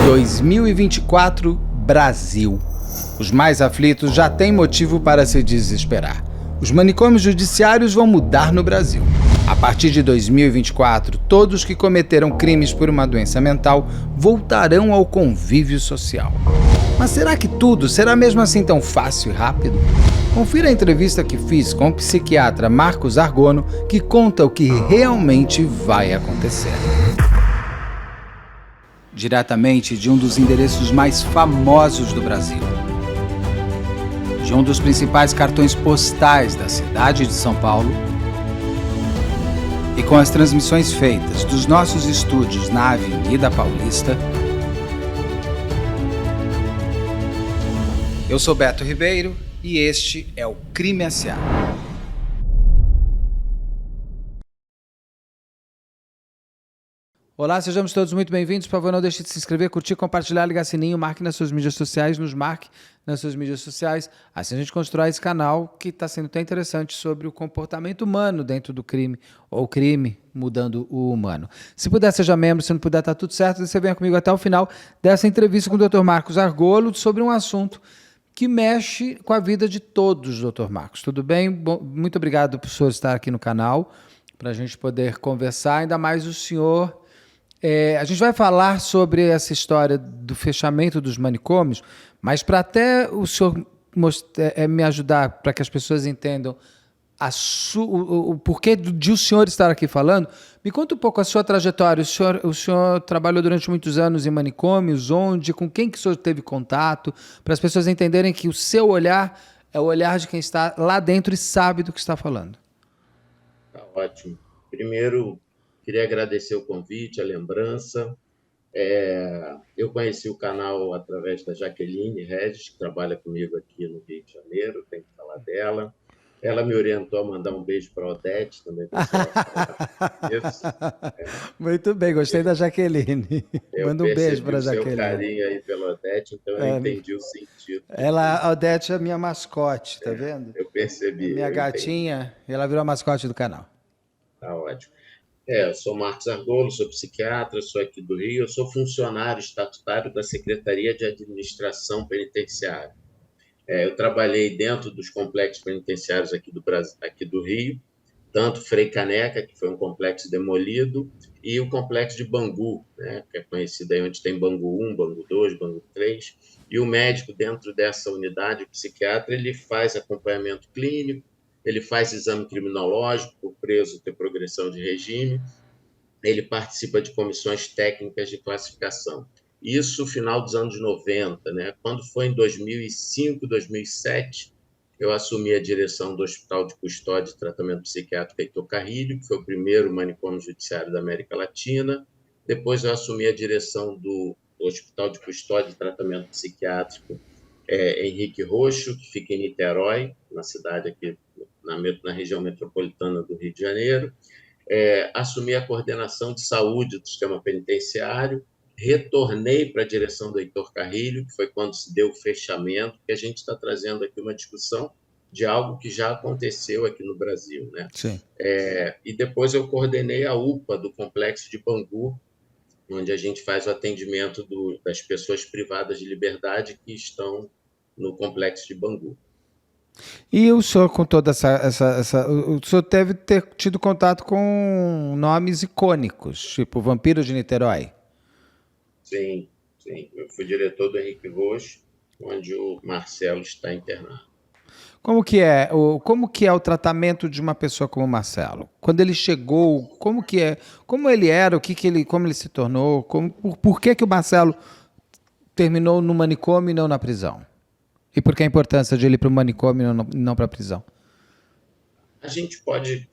2024, Brasil. Os mais aflitos já têm motivo para se desesperar. Os manicômios judiciários vão mudar no Brasil. A partir de 2024, todos que cometeram crimes por uma doença mental voltarão ao convívio social. Mas será que tudo será mesmo assim tão fácil e rápido? Confira a entrevista que fiz com o psiquiatra Marcos Argono, que conta o que realmente vai acontecer. Diretamente de um dos endereços mais famosos do Brasil, de um dos principais cartões postais da cidade de São Paulo, e com as transmissões feitas dos nossos estúdios na Avenida Paulista, eu sou Beto Ribeiro e este é o Crime S.A. Olá, sejamos todos muito bem-vindos. Por favor, não deixe de se inscrever, curtir, compartilhar, ligar sininho, marque nas suas mídias sociais, nos marque nas suas mídias sociais. Assim a gente constrói esse canal que está sendo tão interessante sobre o comportamento humano dentro do crime, ou o crime mudando o humano. Se puder, seja membro, se não puder, tá tudo certo. Você venha comigo até o final dessa entrevista com o Dr. Marcos Argolo sobre um assunto que mexe com a vida de todos, Dr. Marcos. Tudo bem? Bom, muito obrigado por o senhor estar aqui no canal, para a gente poder conversar, ainda mais o senhor... a gente vai falar sobre essa história do fechamento dos manicômios, mas para até o senhor me ajudar para que as pessoas entendam o porquê de o senhor estar aqui falando, me conta um pouco a sua trajetória. O senhor trabalhou durante muitos anos em manicômios, onde, com quem que o senhor teve contato, para as pessoas entenderem que o seu olhar é o olhar de quem está lá dentro e sabe do que está falando. Tá ótimo. Primeiro, queria agradecer o convite, a lembrança. Eu conheci o canal através da Jaqueline Regis, que trabalha comigo aqui no Rio de Janeiro, tenho que falar dela. Ela me orientou a mandar um beijo para a Odete, também isso. Muito bem, gostei da Jaqueline. Manda um beijo para a Jaqueline. Eu percebi o seu carinho aí pela Odete, então eu entendi o sentido. A Odete é minha mascote, tá vendo? Eu percebi. Minha gatinha, e ela virou a mascote do canal. Tá ótimo. Eu sou Marcos Argolo, sou psiquiatra, sou aqui do Rio, eu sou funcionário estatutário da Secretaria de Administração Penitenciária. Eu trabalhei dentro dos complexos penitenciários aqui do Rio, tanto Frei Caneca, que foi um complexo demolido, e o complexo de Bangu, né, que é conhecido aí onde tem Bangu 1, Bangu 2, Bangu 3, e o médico dentro dessa unidade, o psiquiatra, ele faz acompanhamento clínico, ele faz exame criminológico, por preso ter progressão de regime, ele participa de comissões técnicas de classificação. Isso no final dos anos 90, né? Quando foi em 2005, 2007, eu assumi a direção do Hospital de Custódia e Tratamento Psiquiátrico Heitor Carrilho, que foi o primeiro manicômio judiciário da América Latina. Depois eu assumi a direção do Hospital de Custódia e Tratamento Psiquiátrico Henrique Roxo, que fica em Niterói, na cidade aqui, na região metropolitana do Rio de Janeiro. Assumi a coordenação de saúde do sistema penitenciário, retornei para a direção do Heitor Carrilho, que foi quando se deu o fechamento, que a gente está trazendo aqui uma discussão de algo que já aconteceu aqui no Brasil, né? Sim. E depois eu coordenei a UPA do Complexo de Bangu, onde a gente faz o atendimento das pessoas privadas de liberdade que estão no Complexo de Bangu. E o senhor, com toda o senhor deve ter tido contato com nomes icônicos, tipo Vampiro de Niterói? Sim. Eu fui diretor do Henrique Roxo, onde o Marcelo está internado. Como que é o tratamento de uma pessoa como o Marcelo? Quando ele chegou, como ele era, como ele se tornou, por que o Marcelo terminou no manicômio e não na prisão? E por que a importância de ele ir para o manicômio e não para a prisão? A gente pode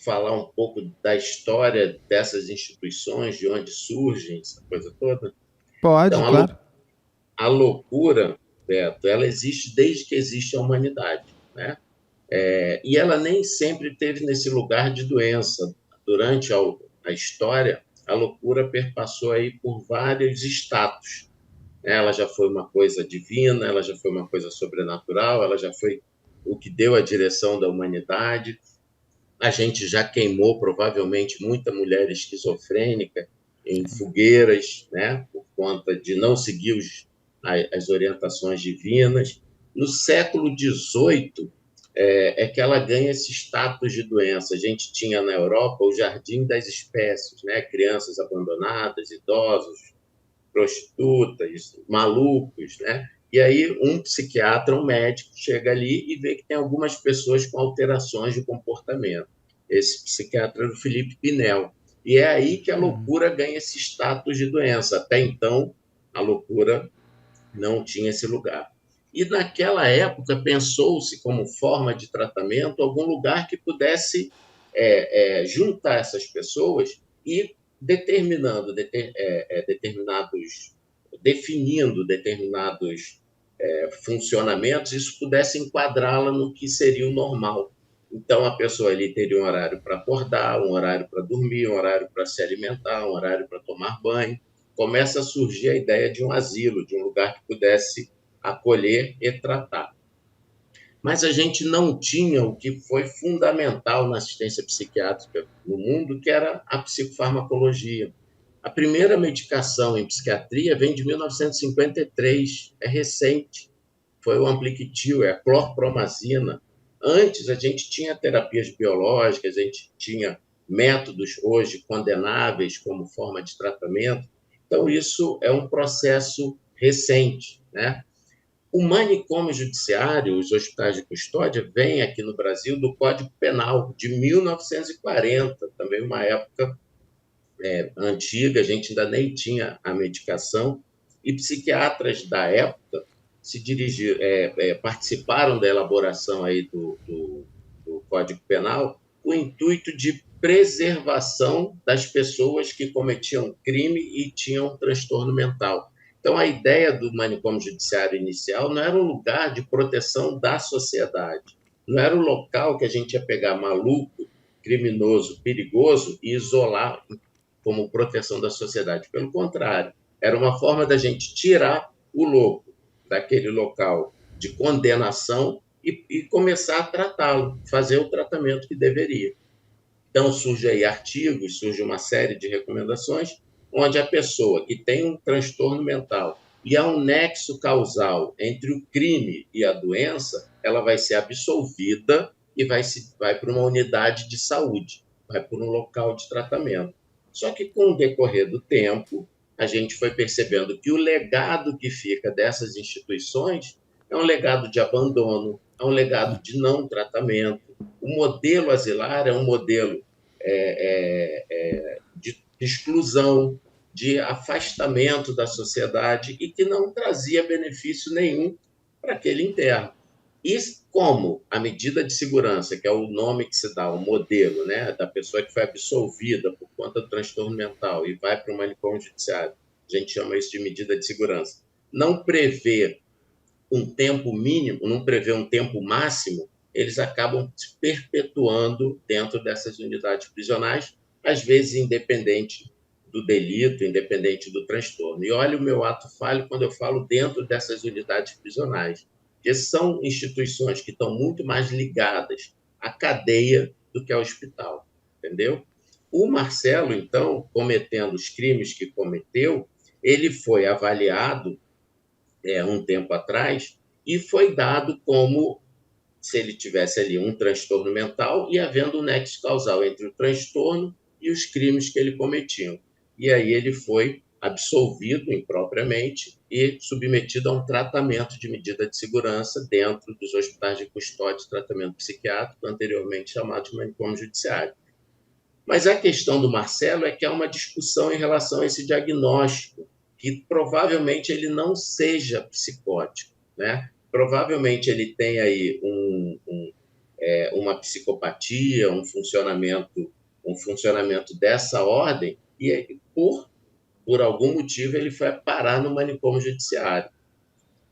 falar um pouco da história dessas instituições, de onde surgem, essa coisa toda? Pode, então, claro. A loucura, Beto, ela existe desde que existe a humanidade, né? E ela nem sempre teve nesse lugar de doença. Durante a história, a loucura perpassou aí por vários status. Ela já foi uma coisa divina, ela já foi uma coisa sobrenatural, ela já foi o que deu a direção da humanidade. A gente já queimou, provavelmente, muita mulher esquizofrênica em fogueiras, né, por conta de não seguir as orientações divinas. No século XVIII é que ela ganha esse status de doença. A gente tinha na Europa o jardim das espécies, né? Crianças abandonadas, idosos, prostitutas, malucos, né? E aí um psiquiatra, um médico, chega ali e vê que tem algumas pessoas com alterações de comportamento. Esse psiquiatra era o Felipe Pinel. E é aí que a loucura ganha esse status de doença. Até então, a loucura não tinha esse lugar. E naquela época pensou-se como forma de tratamento algum lugar que pudesse juntar essas pessoas e definindo determinados funcionamentos, isso pudesse enquadrá-la no que seria o normal. Então, a pessoa ali teria um horário para acordar, um horário para dormir, um horário para se alimentar, um horário para tomar banho. Começa a surgir a ideia de um asilo, de um lugar que pudesse acolher e tratar. Mas a gente não tinha o que foi fundamental na assistência psiquiátrica no mundo, que era a psicofarmacologia. A primeira medicação em psiquiatria vem de 1953, é recente. Foi o Ampliquitil, é a clorpromazina. Antes, a gente tinha terapias biológicas, a gente tinha métodos hoje condenáveis como forma de tratamento. Então, isso é um processo recente, né? O manicômio judiciário, os hospitais de custódia, vêm aqui no Brasil do Código Penal, de 1940, também uma época antiga, a gente ainda nem tinha a medicação, e psiquiatras da época participaram da elaboração aí do Código Penal com o intuito de preservação das pessoas que cometiam crime e tinham transtorno mental. Então, a ideia do manicômio judiciário inicial não era um lugar de proteção da sociedade, não era um local que a gente ia pegar maluco, criminoso, perigoso e isolar como proteção da sociedade. Pelo contrário, era uma forma da gente tirar o louco daquele local de condenação e começar a tratá-lo, fazer o tratamento que deveria. Então, surge aí artigos, surge uma série de recomendações, onde a pessoa que tem um transtorno mental e há um nexo causal entre o crime e a doença, ela vai ser absolvida e vai para uma unidade de saúde, vai para um local de tratamento. Só que, com o decorrer do tempo, a gente foi percebendo que o legado que fica dessas instituições é um legado de abandono, é um legado de não tratamento. O modelo asilar é um modelo de exclusão, de afastamento da sociedade e que não trazia benefício nenhum para aquele interno. E como a medida de segurança, que é o nome que se dá, o modelo, né, da pessoa que foi absolvida por conta do transtorno mental e vai para o manicômio judiciário, a gente chama isso de medida de segurança, não prevê um tempo mínimo, não prevê um tempo máximo, eles acabam se perpetuando dentro dessas unidades prisionais, às vezes independente do delito, independente do transtorno. E olha o meu ato falho quando eu falo dentro dessas unidades prisionais, que são instituições que estão muito mais ligadas à cadeia do que ao hospital, entendeu? O Marcelo, então, cometendo os crimes que cometeu, ele foi avaliado um tempo atrás e foi dado como se ele tivesse ali um transtorno mental e havendo um nexo causal entre o transtorno e os crimes que ele cometia. E aí ele foi absolvido impropriamente e submetido a um tratamento de medida de segurança dentro dos hospitais de custódia e tratamento psiquiátrico, anteriormente chamado de manicômio judiciário. Mas a questão do Marcelo é que há uma discussão em relação a esse diagnóstico, que provavelmente ele não seja psicótico, né? Provavelmente ele tem aí uma psicopatia, um funcionamento dessa ordem, e por algum motivo ele foi parar no manicômio judiciário.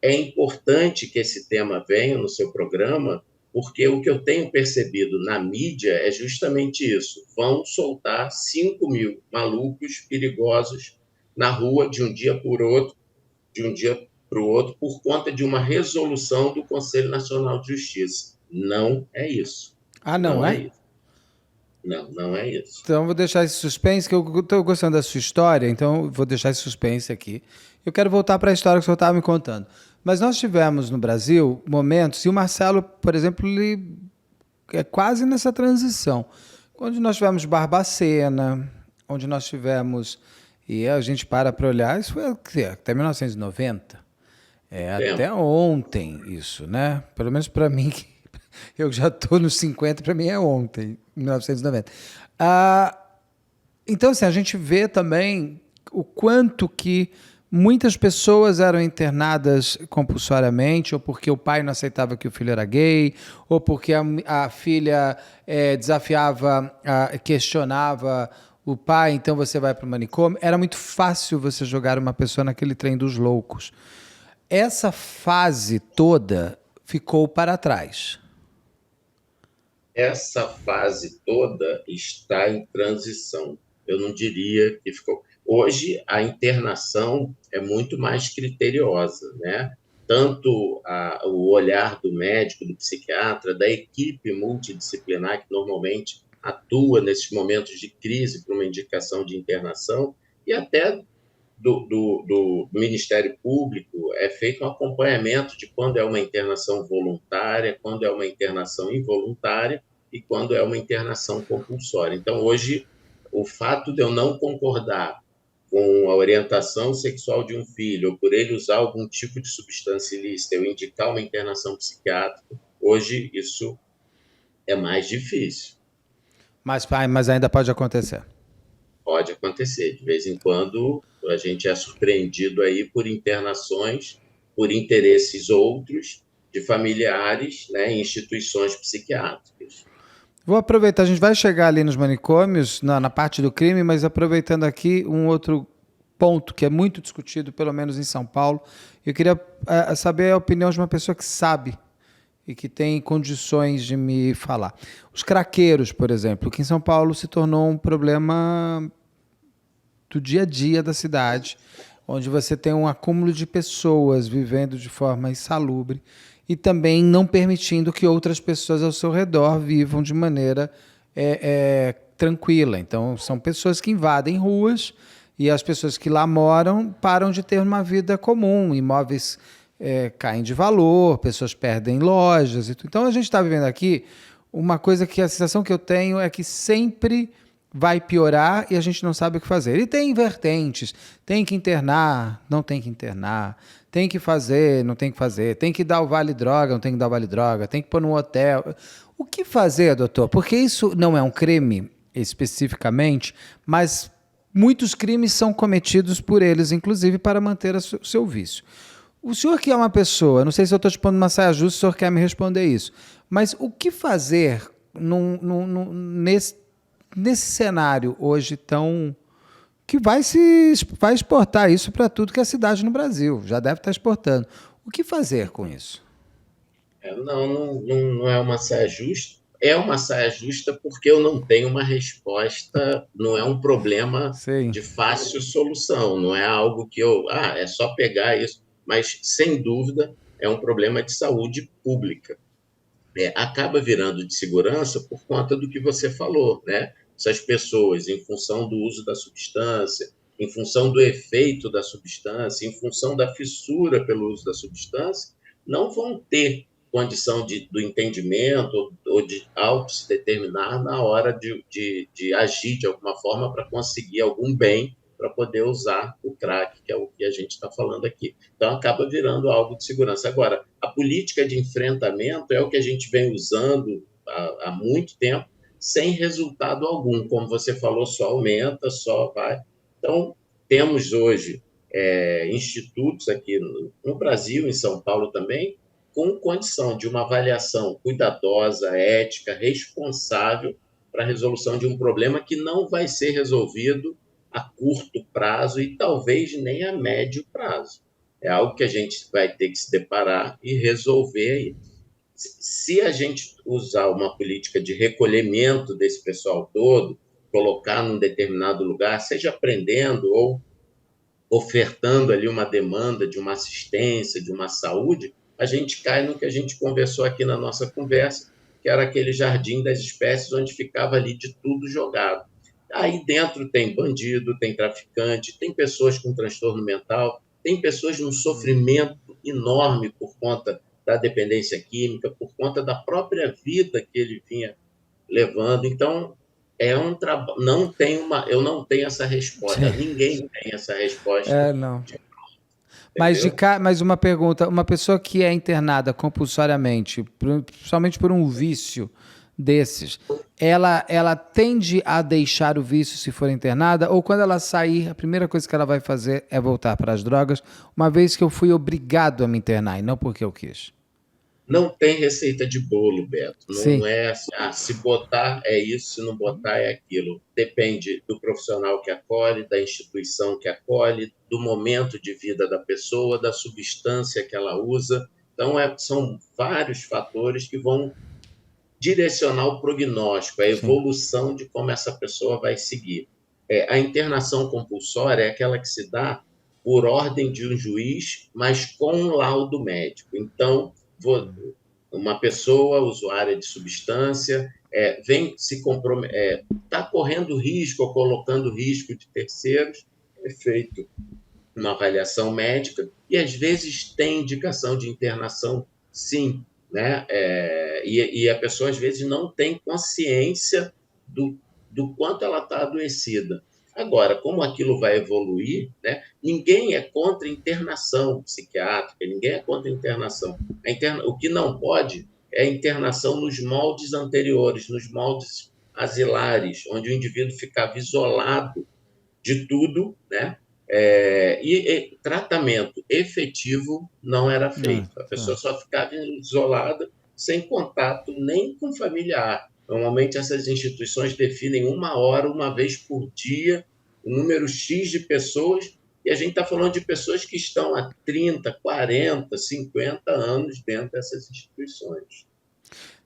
É importante que esse tema venha no seu programa, porque o que eu tenho percebido na mídia é justamente isso. Vão soltar 5.000 malucos perigosos na rua de um dia para o outro, por conta de uma resolução do Conselho Nacional de Justiça. Não é isso. Ah, não é? Não, não é isso. Então, vou deixar esse suspense, que eu estou gostando da sua história, então vou deixar esse suspense aqui. Eu quero voltar para a história que o senhor estava me contando. Mas nós tivemos no Brasil momentos, e o Marcelo, por exemplo, ele é quase nessa transição. Onde nós tivemos Barbacena, onde nós tivemos. E a gente para olhar, isso foi até 1990. É até Tempo. ontem isso, né? Pelo menos para mim, que eu já estou nos 50, para mim é ontem, 1990. Ah, então, assim, a gente vê também o quanto que muitas pessoas eram internadas compulsoriamente, ou porque o pai não aceitava que o filho era gay, ou porque a filha desafiava, questionava o pai, então você vai para o manicômio. Era muito fácil você jogar uma pessoa naquele trem dos loucos. Essa fase toda ficou para trás. Essa fase toda está em transição. Eu não diria que ficou. Hoje, a internação é muito mais criteriosa, né? Tanto o olhar do médico, do psiquiatra, da equipe multidisciplinar, que normalmente atua nesses momentos de crise para uma indicação de internação, e até do Ministério Público é feito um acompanhamento de quando é uma internação voluntária, quando é uma internação involuntária e quando é uma internação compulsória. Então, hoje, o fato de eu não concordar com a orientação sexual de um filho, ou por ele usar algum tipo de substância ilícita, eu indicar uma internação psiquiátrica, hoje isso é mais difícil. Mas, pai, mas ainda pode acontecer. Pode acontecer. De vez em quando, a gente é surpreendido aí por internações, por interesses outros, de familiares, né, em instituições psiquiátricas. Vou aproveitar, a gente vai chegar ali nos manicômios, na parte do crime, mas aproveitando aqui um outro ponto que é muito discutido, pelo menos em São Paulo. Eu queria saber a opinião de uma pessoa que sabe e que tem condições de me falar. Os craqueiros, por exemplo, que em São Paulo se tornou um problema do dia a dia da cidade, onde você tem um acúmulo de pessoas vivendo de forma insalubre e também não permitindo que outras pessoas ao seu redor vivam de maneira tranquila. Então, são pessoas que invadem ruas e as pessoas que lá moram param de ter uma vida comum, imóveis caem de valor, pessoas perdem lojas. Então, a gente está vivendo aqui uma coisa que a sensação que eu tenho é que sempre vai piorar e a gente não sabe o que fazer. E tem vertentes, tem que internar, não tem que internar, tem que fazer, não tem que fazer, tem que dar o vale-droga, não tem que dar o vale-droga, tem que pôr num hotel. O que fazer, doutor? Porque isso não é um crime especificamente, mas muitos crimes são cometidos por eles, inclusive para manter o seu vício. O senhor que é uma pessoa, não sei se eu estou te pondo uma saia justa, o senhor quer me responder isso, mas o que fazer nesse cenário hoje tão que vai exportar isso para tudo que é cidade no Brasil, já deve estar exportando. O que fazer com isso? Não é uma saia justa. É uma saia justa porque eu não tenho uma resposta, não é um problema Sim. de fácil solução, não é algo que é só pegar isso, mas sem dúvida é um problema de saúde pública. Acaba virando de segurança por conta do que você falou, né? Essas pessoas, em função do uso da substância, em função do efeito da substância, em função da fissura pelo uso da substância, não vão ter condição do entendimento ou de auto-se determinar na hora de agir de alguma forma para conseguir algum bem para poder usar o crack, que é o que a gente está falando aqui. Então, acaba virando algo de segurança. Agora, a política de enfrentamento é o que a gente vem usando há muito tempo, sem resultado algum. Como você falou, só aumenta, só vai. Então, temos hoje institutos aqui no Brasil, em São Paulo também, com condição de uma avaliação cuidadosa, ética, responsável para a resolução de um problema que não vai ser resolvido a curto prazo e talvez nem a médio prazo. É algo que a gente vai ter que se deparar e resolver aí. Se a gente usar uma política de recolhimento desse pessoal todo, colocar num determinado lugar, seja aprendendo ou ofertando ali uma demanda de uma assistência, de uma saúde, a gente cai no que a gente conversou aqui na nossa conversa, que era aquele jardim das espécies onde ficava ali de tudo jogado. Aí dentro tem bandido, tem traficante, tem pessoas com transtorno mental, tem pessoas num sofrimento enorme por conta da dependência química, por conta da própria vida que ele vinha levando. Então, é um trabalho. Eu não tenho essa resposta. Sim. Ninguém tem essa resposta, Não. entendeu? Mas uma pergunta, uma pessoa que é internada compulsoriamente, principalmente por um vício desses, ela tende a deixar o vício se for internada, ou quando ela sair, a primeira coisa que ela vai fazer é voltar para as drogas, uma vez que eu fui obrigado a me internar e não porque eu quis? Não tem receita de bolo, Beto. Sim, Não é assim, se botar é isso, se não botar é aquilo. Depende do profissional que acolhe, da instituição que acolhe, do momento de vida da pessoa, da substância que ela usa. Então, são vários fatores que vão direcionar o prognóstico, a sim. evolução de como essa pessoa vai seguir. A internação compulsória é aquela que se dá por ordem de um juiz, mas com um laudo médico. Então, uma pessoa usuária de substância vem se comprometer, está correndo risco ou colocando risco de terceiros, é feito uma avaliação médica e às vezes tem indicação de internação, sim, né? E a pessoa às vezes não tem consciência do quanto ela está adoecida. Agora, como aquilo vai evoluir, né? Ninguém é contra internação psiquiátrica, ninguém é contra internação. O que não pode é a internação nos moldes anteriores, nos moldes asilares, onde o indivíduo ficava isolado de tudo, né? E tratamento efetivo não era Ah, feito. A tá. pessoa só ficava isolada, sem contato nem com familiar. Normalmente, essas instituições definem 1 hora, uma vez por dia, um número X de pessoas, e a gente está falando de pessoas que estão há 30, 40, 50 anos dentro dessas instituições.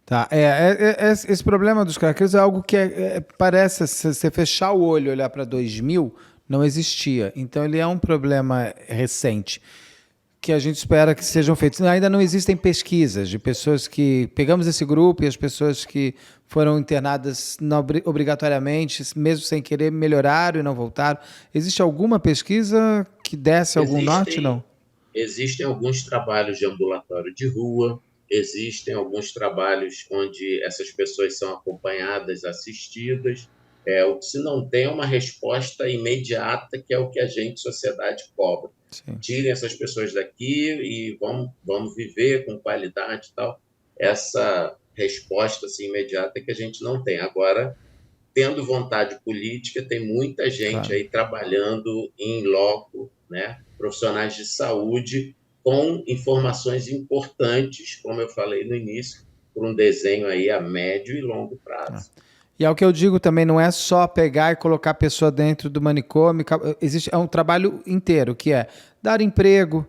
Tá, esse problema dos craqueiros é algo que parece, se você fechar o olho e olhar para 2000, não existia. Então ele é um problema recente, que a gente espera que sejam feitos. Ainda não existem pesquisas de pessoas que... Pegamos esse grupo e as pessoas que foram internadas obrigatoriamente, mesmo sem querer, melhoraram e não voltaram. Existe alguma pesquisa que desse algum norte? Existem Não. Existem alguns trabalhos de ambulatório de rua, existem alguns trabalhos onde essas pessoas são acompanhadas, assistidas. O que se não tem é uma resposta imediata, que é o que a gente, sociedade, cobra. Sim. Tirem essas pessoas daqui e vamos viver com qualidade e tal. Essa resposta assim, imediata que a gente não tem. Agora, tendo vontade política, tem muita gente Claro. aí trabalhando em loco, né? Profissionais de saúde com informações importantes, como eu falei no início, para um desenho aí a médio e longo prazo. E é o que eu digo também, não é só pegar e colocar a pessoa dentro do manicômio. É um trabalho inteiro, que é dar emprego,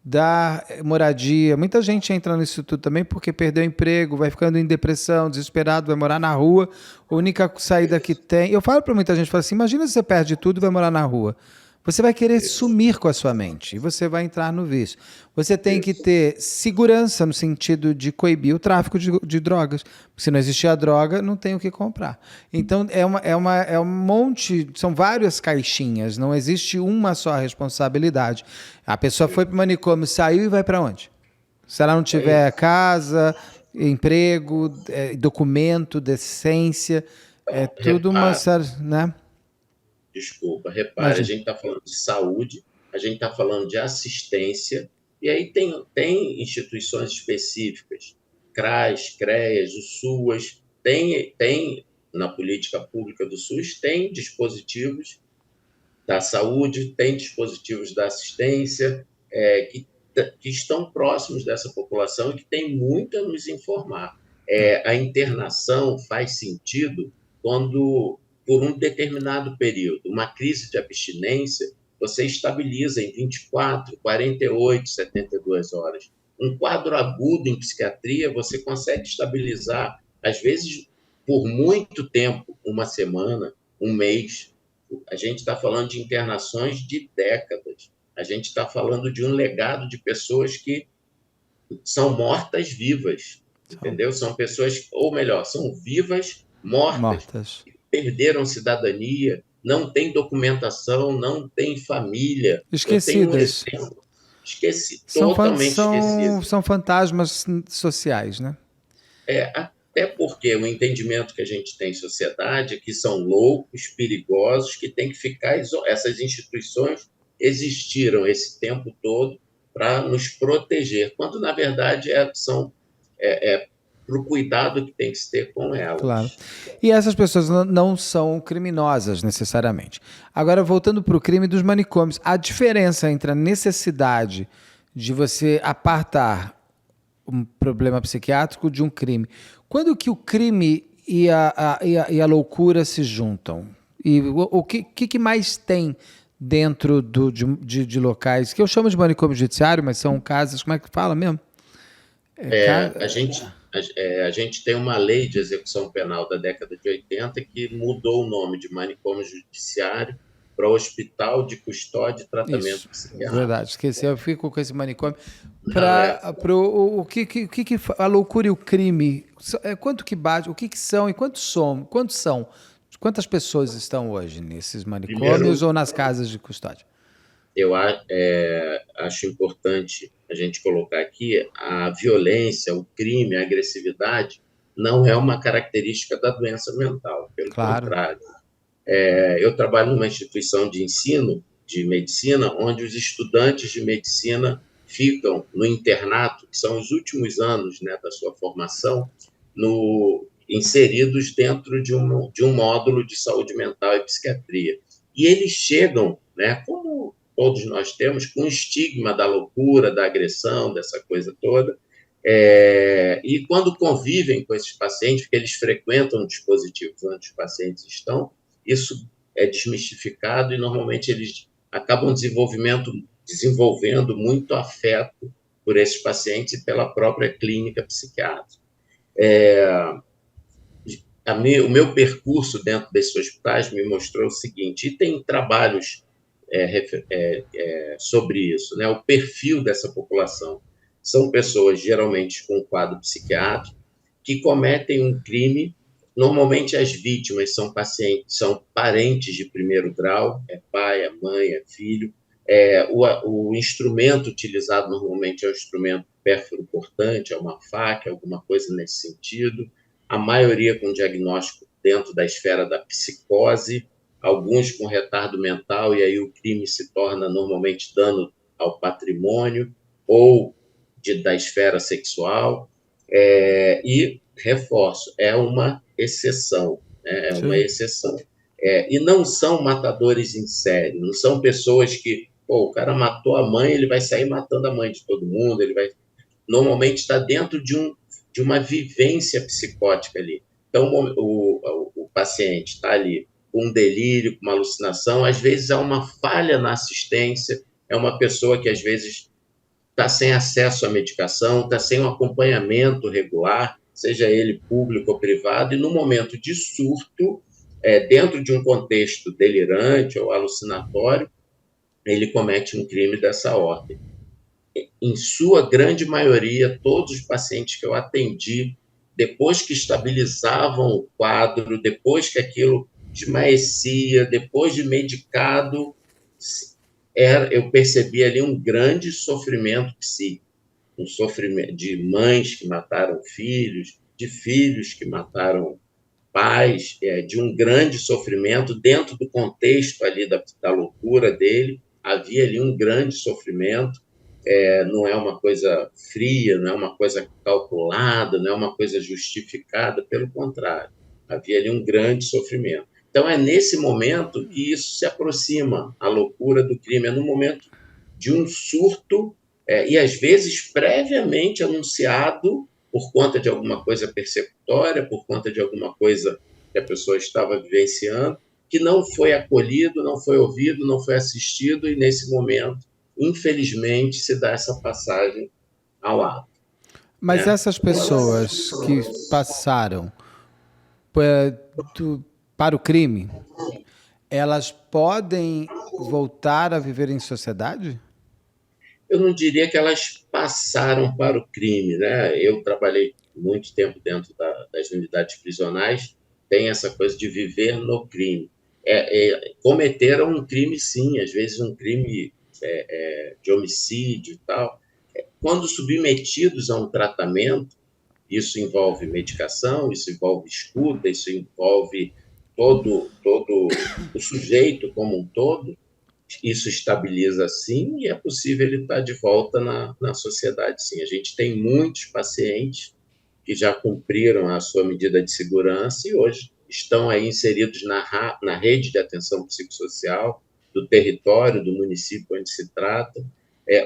dar moradia. Muita gente entra nisso tudo também porque perdeu emprego, vai ficando em depressão, desesperado, vai morar na rua. A única saída que Isso, tem... Eu falo para muita gente, falo assim, imagina se você perde tudo e vai morar na rua. Você vai querer isso, sumir com a sua mente e você vai entrar no vício. Você tem que isso. ter segurança no sentido de coibir o tráfico de drogas. Se não existir a droga, não tem o que comprar. Então, é um monte, são várias caixinhas, não existe uma só responsabilidade. A pessoa foi para o manicômio, saiu e vai para onde? Se ela não tiver casa, emprego, documento, decência, é Então, tudo uma repara, série, né? desculpa, repare, a Imagina. gente está falando de saúde, a gente está falando de assistência, e aí tem instituições específicas, CRAS, CREAS, o SUAS, tem na política pública do SUS, tem dispositivos da saúde, tem dispositivos da assistência, que estão próximos dessa população e que tem muito a nos informar. A internação faz sentido quando, por um determinado período, uma crise de abstinência, você estabiliza em 24, 48, 72 horas. Um quadro agudo em psiquiatria, você consegue estabilizar, às vezes, por muito tempo, uma semana, um mês. A gente está falando de internações de décadas. A gente está falando de um legado de pessoas que são mortas-vivas. São entendeu? São pessoas, ou melhor, são vivas, mortas, mortas. perderam cidadania, não têm documentação, não têm família. Eu tenho um Esquecidas. exemplo, esqueci, São, totalmente esquecido. são fantasmas sociais, né? Até porque o entendimento que a gente tem em sociedade é que são loucos, perigosos, que tem que ficar essas instituições existiram esse tempo todo para nos proteger, quando na verdade são para o cuidado que tem que se ter com Claro. elas. E essas pessoas não são criminosas necessariamente. Agora, voltando para o crime dos manicômios, a diferença entre a necessidade de você apartar um problema psiquiátrico de um crime. Quando que o crime e a loucura se juntam? E o que mais tem dentro de locais, que eu chamo de manicômio judiciário, mas são casas, como é que fala mesmo? A gente tem uma lei de execução penal da década de 80 que mudou o nome de manicômio judiciário para Hospital de Custódia e Tratamento Isso, Psiquiátrico. verdade, esqueci, eu fico com esse manicômio. Não é. O que a loucura e o crime, quanto que bate, o que são e quantos são? Quantas pessoas estão hoje nesses manicômios Primeiro, ou nas casas de custódia? eu acho importante a gente colocar aqui a violência, o crime, a agressividade não é uma característica da doença mental, pelo Claro, contrário. Eu trabalho numa instituição de ensino de medicina, onde os estudantes de medicina ficam no internato, que são os últimos anos, né, da sua formação, inseridos dentro de um módulo de saúde mental e psiquiatria. E eles chegam, né, como todos nós temos, com o estigma da loucura, da agressão, dessa coisa toda, e quando convivem com esses pacientes, porque eles frequentam dispositivos onde os pacientes estão, isso é desmistificado e normalmente eles acabam desenvolvendo muito afeto por esses pacientes e pela própria clínica psiquiátrica. O meu percurso dentro desses hospitais me mostrou o seguinte, e tem trabalhos sobre isso, né? O perfil dessa população. São pessoas geralmente com quadro psiquiátrico que cometem um crime. Normalmente as vítimas são pacientes, são parentes de primeiro grau, é pai, é mãe, é filho. O instrumento utilizado normalmente é um instrumento pérfuro cortante, é uma faca, alguma coisa nesse sentido. A maioria com diagnóstico dentro da esfera da psicose, alguns com retardo mental, e aí o crime se torna normalmente dano ao patrimônio ou da esfera sexual. E, reforço, é uma exceção, né? É uma sim. exceção. E não são matadores em série, não são pessoas que, o cara matou a mãe, ele vai sair matando a mãe de todo mundo, ele vai normalmente está dentro de uma vivência psicótica ali. Então, o paciente está ali com um delírio, com uma alucinação, às vezes há uma falha na assistência, é uma pessoa que às vezes está sem acesso à medicação, está sem um acompanhamento regular, seja ele público ou privado, e no momento de surto, dentro de um contexto delirante ou alucinatório, ele comete um crime dessa ordem. Em sua grande maioria, todos os pacientes que eu atendi, depois que estabilizavam o quadro, depois que aquilo esmaecia, depois de medicado, eu percebi ali um grande sofrimento psíquico, um sofrimento de mães que mataram filhos, de filhos que mataram pais, de um grande sofrimento dentro do contexto ali da loucura dele, havia ali um grande sofrimento. Não é uma coisa fria, não é uma coisa calculada, não é uma coisa justificada, pelo contrário, havia ali um grande sofrimento. Então, é nesse momento que isso se aproxima, a loucura do crime, é no momento de um surto, e às vezes previamente anunciado por conta de alguma coisa persecutória, por conta de alguma coisa que a pessoa estava vivenciando, que não foi acolhido, não foi ouvido, não foi assistido, e nesse momento, infelizmente, se dá essa passagem ao ato. Mas Né? essas pessoas que passaram eh, para o crime, elas podem voltar a viver em sociedade? Eu não diria que elas passaram para o crime, né? Eu trabalhei muito tempo dentro das unidades prisionais, tem essa coisa de viver no crime. Cometeram um crime, sim, às vezes um crime de homicídio e tal. Quando submetidos a um tratamento, isso envolve medicação, isso envolve escuta, isso envolve todo o sujeito como um todo, isso estabiliza sim e é possível ele estar de volta na sociedade sim. A gente tem muitos pacientes que já cumpriram a sua medida de segurança e hoje estão aí inseridos na rede de atenção psicossocial do território, do município onde se trata.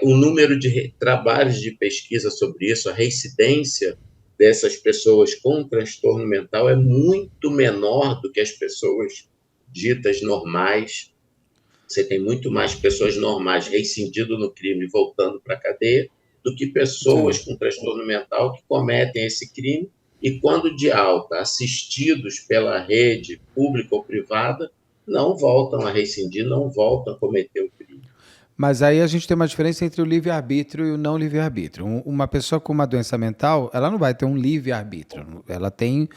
O número de trabalhos de pesquisa sobre isso, a reincidência dessas pessoas com transtorno mental é muito menor do que as pessoas ditas normais. Você tem muito mais pessoas normais reincidindo no crime e voltando para a cadeia do que pessoas com transtorno mental que cometem esse crime e, quando de alta, assistidos pela rede pública ou privada, não voltam a reincidir, não voltam a cometer o crime. Mas aí a gente tem uma diferença entre o livre-arbítrio e o não livre-arbítrio. Uma pessoa com uma doença mental, ela não vai ter um livre-arbítrio. Ela tem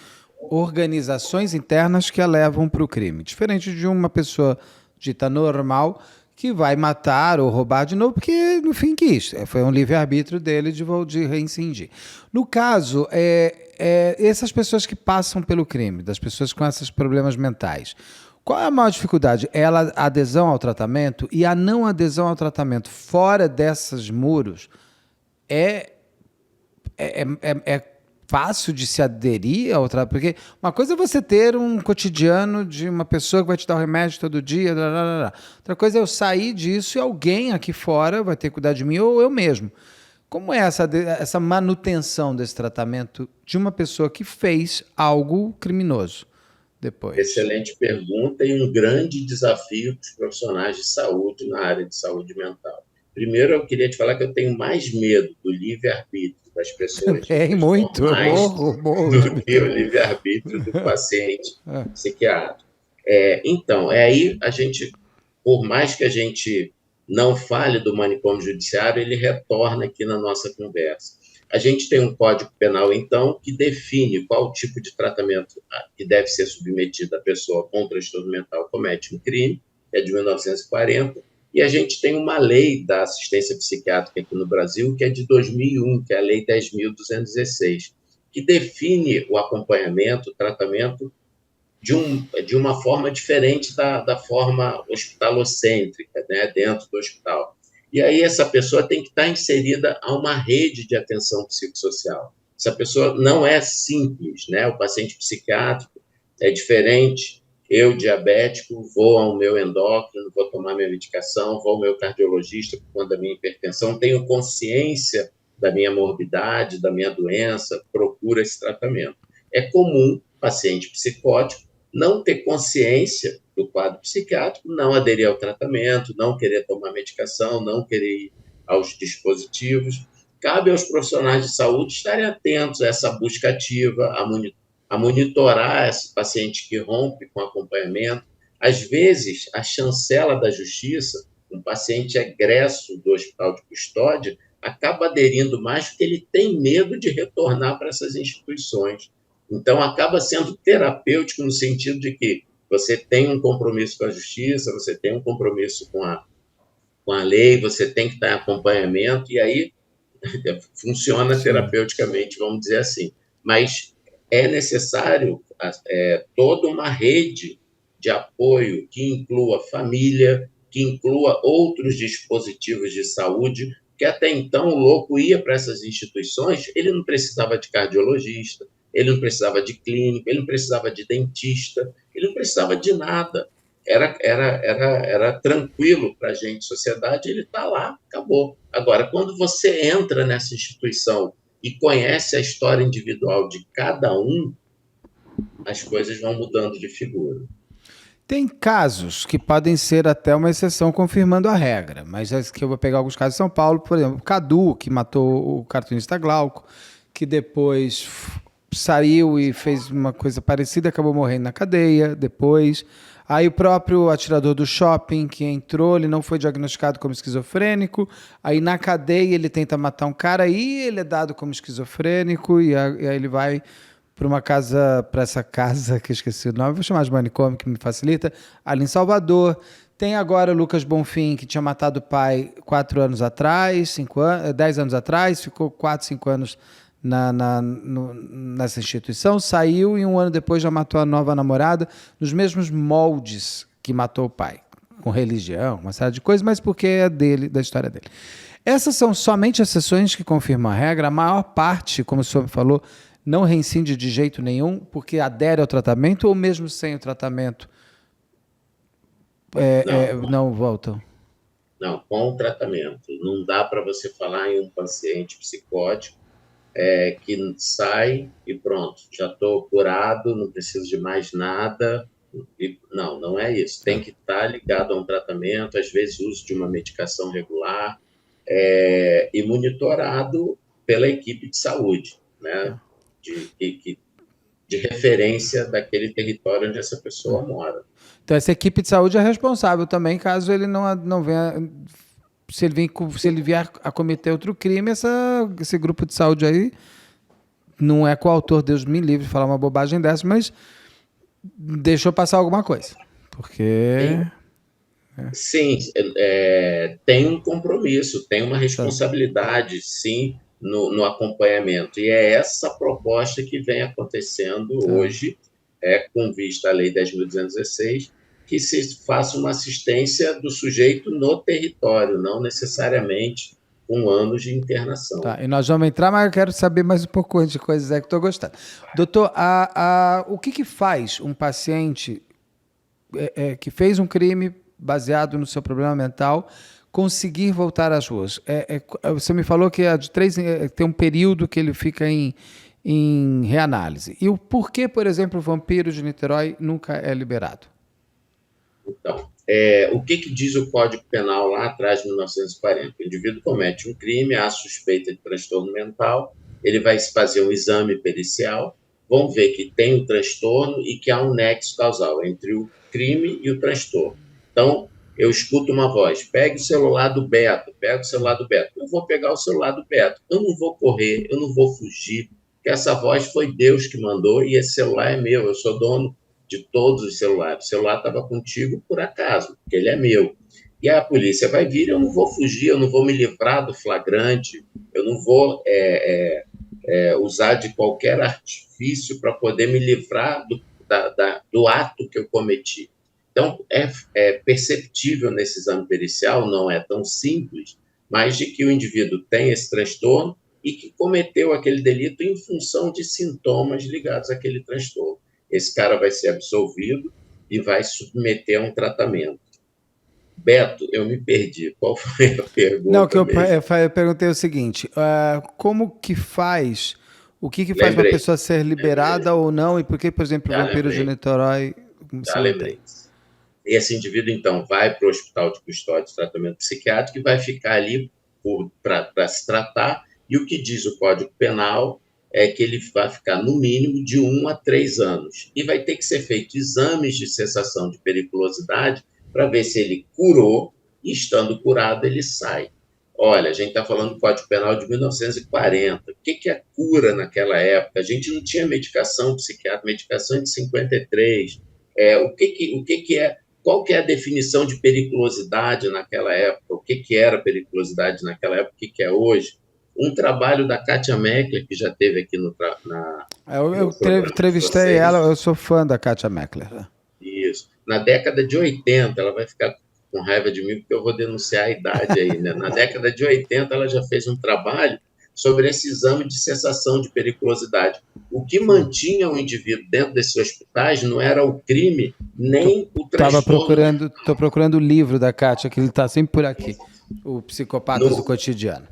organizações internas que a levam para o crime. Diferente de uma pessoa dita normal que vai matar ou roubar de novo, porque no fim quis. Foi um livre-arbítrio dele de reincidir. No caso, essas pessoas que passam pelo crime, das pessoas com esses problemas mentais, qual é a maior dificuldade? É a adesão ao tratamento, e a não adesão ao tratamento fora desses muros é fácil de se aderir ao tratamento. Porque uma coisa é você ter um cotidiano de uma pessoa que vai te dar o remédio todo dia, blá, blá, blá. Outra coisa é eu sair disso e alguém aqui fora vai ter que cuidar de mim ou eu mesmo. Como é essa manutenção desse tratamento de uma pessoa que fez algo criminoso depois? Excelente pergunta e um grande desafio para os profissionais de saúde na área de saúde mental. Primeiro, eu queria te falar que eu tenho mais medo do livre-arbítrio das pessoas muito, morro do que o livre-arbítrio do paciente psiquiátrico. Então, aí a gente, por mais que a gente não fale do manicômio judiciário, ele retorna aqui na nossa conversa. A gente tem um Código Penal, então, que define qual tipo de tratamento que deve ser submetido a pessoa com transtorno mental comete um crime, que é de 1940, e a gente tem uma lei da assistência psiquiátrica aqui no Brasil, que é de 2001, que é a Lei 10.216, que define o acompanhamento, o tratamento de uma forma diferente da forma hospitalocêntrica, né, dentro do hospital. E aí essa pessoa tem que estar inserida a uma rede de atenção psicossocial. Essa pessoa não é simples, né? O paciente psiquiátrico é diferente. Eu, diabético, vou ao meu endócrino, vou tomar minha medicação, vou ao meu cardiologista por conta da minha hipertensão, tenho consciência da minha morbidade, da minha doença, procuro esse tratamento. É comum paciente psicótico não ter consciência do quadro psiquiátrico, não aderir ao tratamento, não querer tomar medicação, não querer ir aos dispositivos. Cabe aos profissionais de saúde estarem atentos a essa busca ativa, a monitorar esse paciente que rompe com acompanhamento. Às vezes, a chancela da justiça, um paciente egresso do hospital de custódia, acaba aderindo mais porque ele tem medo de retornar para essas instituições. Então, acaba sendo terapêutico no sentido de que você tem um compromisso com a justiça, você tem um compromisso com a lei, você tem que estar em acompanhamento, e aí funciona terapeuticamente, vamos dizer assim. Mas é necessário toda uma rede de apoio que inclua família, que inclua outros dispositivos de saúde, que até então o louco ia para essas instituições, ele não precisava de cardiologista, ele não precisava de clínico, ele não precisava de dentista, ele não precisava de nada. Era tranquilo para a gente, sociedade, ele está lá, acabou. Agora, quando você entra nessa instituição e conhece a história individual de cada um, as coisas vão mudando de figura. Tem casos que podem ser até uma exceção confirmando a regra, mas é que eu vou pegar alguns casos de São Paulo, por exemplo, o Cadu, que matou o cartunista Glauco, que depois saiu e fez uma coisa parecida, acabou morrendo na cadeia depois. Aí o próprio atirador do shopping que entrou, ele não foi diagnosticado como esquizofrênico. Aí na cadeia ele tenta matar um cara e ele é dado como esquizofrênico e aí ele vai para essa casa que eu esqueci o nome, vou chamar de manicômio que me facilita, ali em Salvador. Tem agora o Lucas Bonfim, que tinha matado o pai 4 anos atrás, 10 anos atrás, ficou 4, 5 anos nessa instituição, saiu e 1 ano depois já matou a nova namorada, nos mesmos moldes que matou o pai, com religião, uma série de coisas, mas porque é dele, da história dele. Essas são somente exceções que confirmam a regra. A maior parte, como o senhor falou, não reincide de jeito nenhum, porque adere ao tratamento ou mesmo sem o tratamento não voltam? Não, com o tratamento. Não dá para você falar em um paciente psicótico que sai e pronto, já estou curado, não preciso de mais nada. Não é isso. Tem que estar ligado a um tratamento, às vezes uso de uma medicação regular e monitorado pela equipe de saúde, né? De referência daquele território onde essa pessoa mora. Então, essa equipe de saúde é responsável também, caso ele não venha. Se ele vier a cometer outro crime, esse grupo de saúde aí não é coautor, Deus me livre de falar uma bobagem dessa, mas deixou passar alguma coisa. Porque. Sim, tem um compromisso, tem uma responsabilidade, sim, no acompanhamento. E é essa proposta que vem acontecendo hoje, com vista à Lei 10.216, que se faça uma assistência do sujeito no território, não necessariamente com anos de internação. Tá, e nós vamos entrar, mas eu quero saber mais um pouco de coisas que estou gostando. Doutor, o que faz um paciente que fez um crime baseado no seu problema mental conseguir voltar às ruas? Você me falou que tem um período que ele fica em reanálise. E o porquê, por exemplo, o Vampiro de Niterói nunca é liberado? Então, o que diz o Código Penal lá atrás, de 1940? O indivíduo comete um crime, há suspeita de transtorno mental, ele vai fazer um exame pericial, vão ver que tem o transtorno e que há um nexo causal entre o crime e o transtorno. Então, eu escuto uma voz, pegue o celular do Beto, pega o celular do Beto. Eu vou pegar o celular do Beto, eu não vou correr, eu não vou fugir, porque essa voz foi Deus que mandou e esse celular é meu, eu sou dono de todos os celulares. O celular estava contigo por acaso, porque ele é meu. E a polícia vai vir, eu não vou fugir, eu não vou me livrar do flagrante, eu não vou usar de qualquer artifício para poder me livrar do ato que eu cometi. Então, é perceptível nesse exame pericial, não é tão simples, mas de que o indivíduo tem esse transtorno e que cometeu aquele delito em função de sintomas ligados àquele transtorno. Esse cara vai ser absolvido e vai submeter a um tratamento. Beto, eu me perdi. Qual foi a pergunta? Não, eu perguntei o seguinte, como que faz, o que faz uma pessoa ser liberada ou não, e por que, por exemplo, o Vampiro de Niterói... Já lembrei. Esse indivíduo, então, vai para o hospital de custódia de tratamento psiquiátrico e vai ficar ali para se tratar, e o que diz o Código Penal é que ele vai ficar no mínimo de 1 a 3 anos. E vai ter que ser feito exames de cessação de periculosidade para ver se ele curou e, estando curado, ele sai. Olha, a gente está falando do Código Penal de 1940. O que é cura naquela época? A gente não tinha medicação psiquiátrica, medicação de 53. Qual que é a definição de periculosidade naquela época? O que era periculosidade naquela época? O que é hoje? Um trabalho da Kátia Meckler, que já teve aqui eu entrevistei ela, eu sou fã da Kátia Meckler. Isso. Na década de 80, ela vai ficar com raiva de mim, porque eu vou denunciar a idade aí, né? Na década de 80, ela já fez um trabalho sobre esse exame de cessação de periculosidade. O que mantinha o indivíduo dentro desses hospitais não era o crime, nem o transtorno. Estou procurando o livro da Kátia, que ele está sempre por aqui. O Psicopatas do Cotidiano.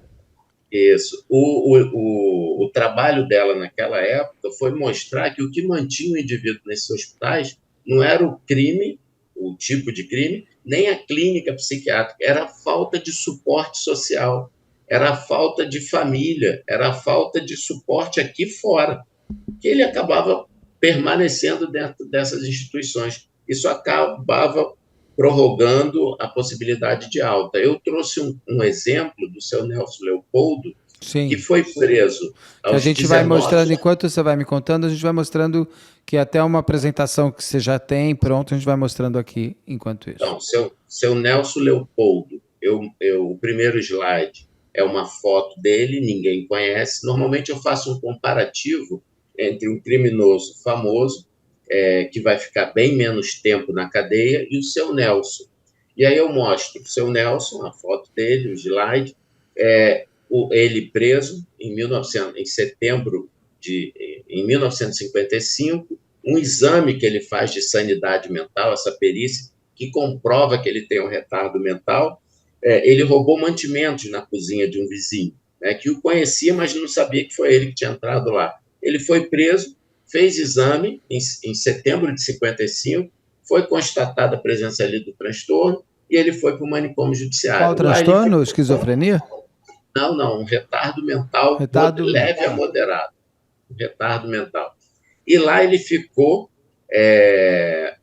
Isso. O trabalho dela naquela época foi mostrar que o que mantinha o indivíduo nesses hospitais não era o crime, o tipo de crime, nem a clínica psiquiátrica, era a falta de suporte social, era a falta de família, era a falta de suporte aqui fora, que ele acabava permanecendo dentro dessas instituições. isso acabava prorrogando a possibilidade de alta. Eu trouxe um exemplo do seu Nelson Leopoldo, que Sim. foi preso Que a aos gente vai 19. mostrando, enquanto você vai me contando, a gente vai mostrando que até uma apresentação que você já tem pronto, a gente vai mostrando aqui enquanto isso. Então, seu Nelson Leopoldo, o primeiro slide é uma foto dele, ninguém conhece. Normalmente eu faço um comparativo entre um criminoso famoso, que vai ficar bem menos tempo na cadeia, e o seu Nelson. E aí eu mostro o seu Nelson, a foto dele, o slide, ele preso em setembro em 1955, um exame que ele faz de sanidade mental, essa perícia, que comprova que ele tem um retardo mental. Ele roubou mantimentos na cozinha de um vizinho, né, que o conhecia, mas não sabia que foi ele que tinha entrado lá. Ele foi preso, fez exame em setembro de 55, foi constatada a presença ali do transtorno e ele foi para o manicômio judiciário. Qual o transtorno? Esquizofrenia? Não, um retardo mental Retardo leve mental. a moderado. Um retardo mental. E lá ele ficou,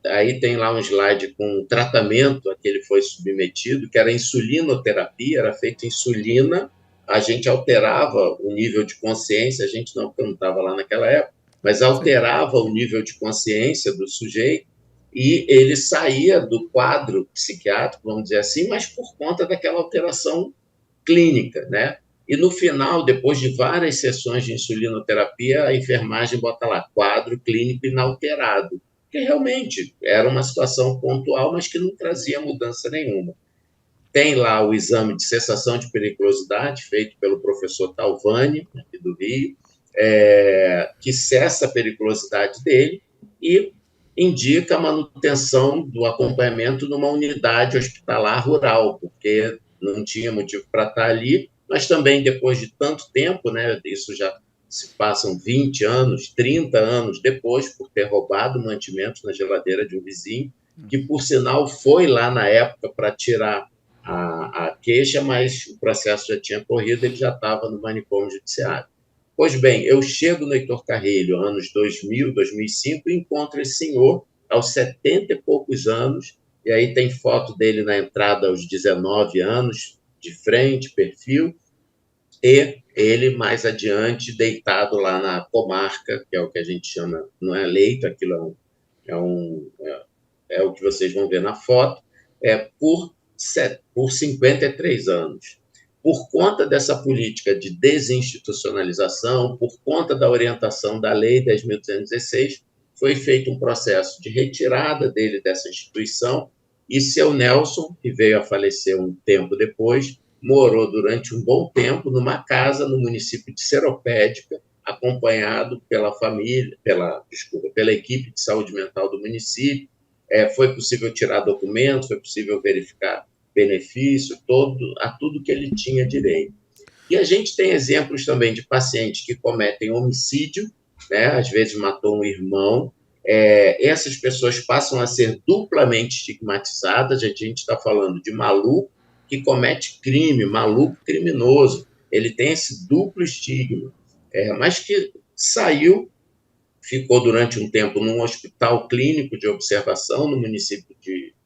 aí tem lá um slide com o tratamento a que ele foi submetido, que era insulinoterapia, era feita insulina, a gente alterava o nível de consciência, a gente não, porque eu não estava lá naquela época, mas alterava o nível de consciência do sujeito e ele saía do quadro psiquiátrico, vamos dizer assim, mas por conta daquela alteração clínica, né? E no final, depois de várias sessões de insulinoterapia, a enfermagem bota lá quadro clínico inalterado, que realmente era uma situação pontual, mas que não trazia mudança nenhuma. Tem lá o exame de cessação de periculosidade, feito pelo professor Talvani, aqui do Rio, que cessa a periculosidade dele e indica a manutenção do acompanhamento numa unidade hospitalar rural, porque não tinha motivo para estar ali, mas também depois de tanto tempo, né, isso já se passam 20 anos, 30 anos depois, por ter roubado mantimentos na geladeira de um vizinho, que, por sinal, foi lá na época para tirar a queixa, mas o processo já tinha corrido, ele já estava no manicômio judiciário. Pois bem, eu chego no Heitor Carrilho, anos 2000, 2005, e encontro esse senhor aos 70 e poucos anos, e aí tem foto dele na entrada aos 19 anos, de frente, perfil, e ele mais adiante, deitado lá na comarca, que é o que a gente chama, não é leito, aquilo é o que vocês vão ver na foto, por 53 anos. Por conta dessa política de desinstitucionalização, por conta da orientação da Lei 10.216, foi feito um processo de retirada dele dessa instituição e seu Nelson, que veio a falecer um tempo depois, morou durante um bom tempo numa casa no município de Seropédica, acompanhado pela família, pela equipe de saúde mental do município. Foi possível tirar documentos, foi possível verificar benefício, a tudo que ele tinha direito. E a gente tem exemplos também de pacientes que cometem homicídio, né? Às vezes matou um irmão. Essas pessoas passam a ser duplamente estigmatizadas. A gente está falando de maluco que comete crime, maluco criminoso. Ele tem esse duplo estigma, mas que saiu, ficou durante um tempo num hospital clínico de observação no município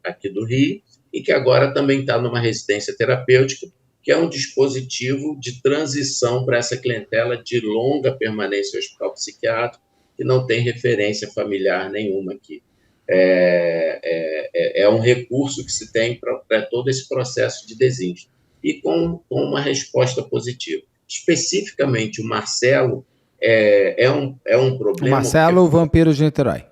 aqui do Rio, e que agora também está numa residência terapêutica, que é um dispositivo de transição para essa clientela de longa permanência em hospital psiquiátrico, que não tem referência familiar nenhuma aqui. É um recurso que se tem para todo esse processo de desinstro, e com uma resposta positiva. Especificamente, o Marcelo é um problema... O Marcelo, o vampiro de Niterói.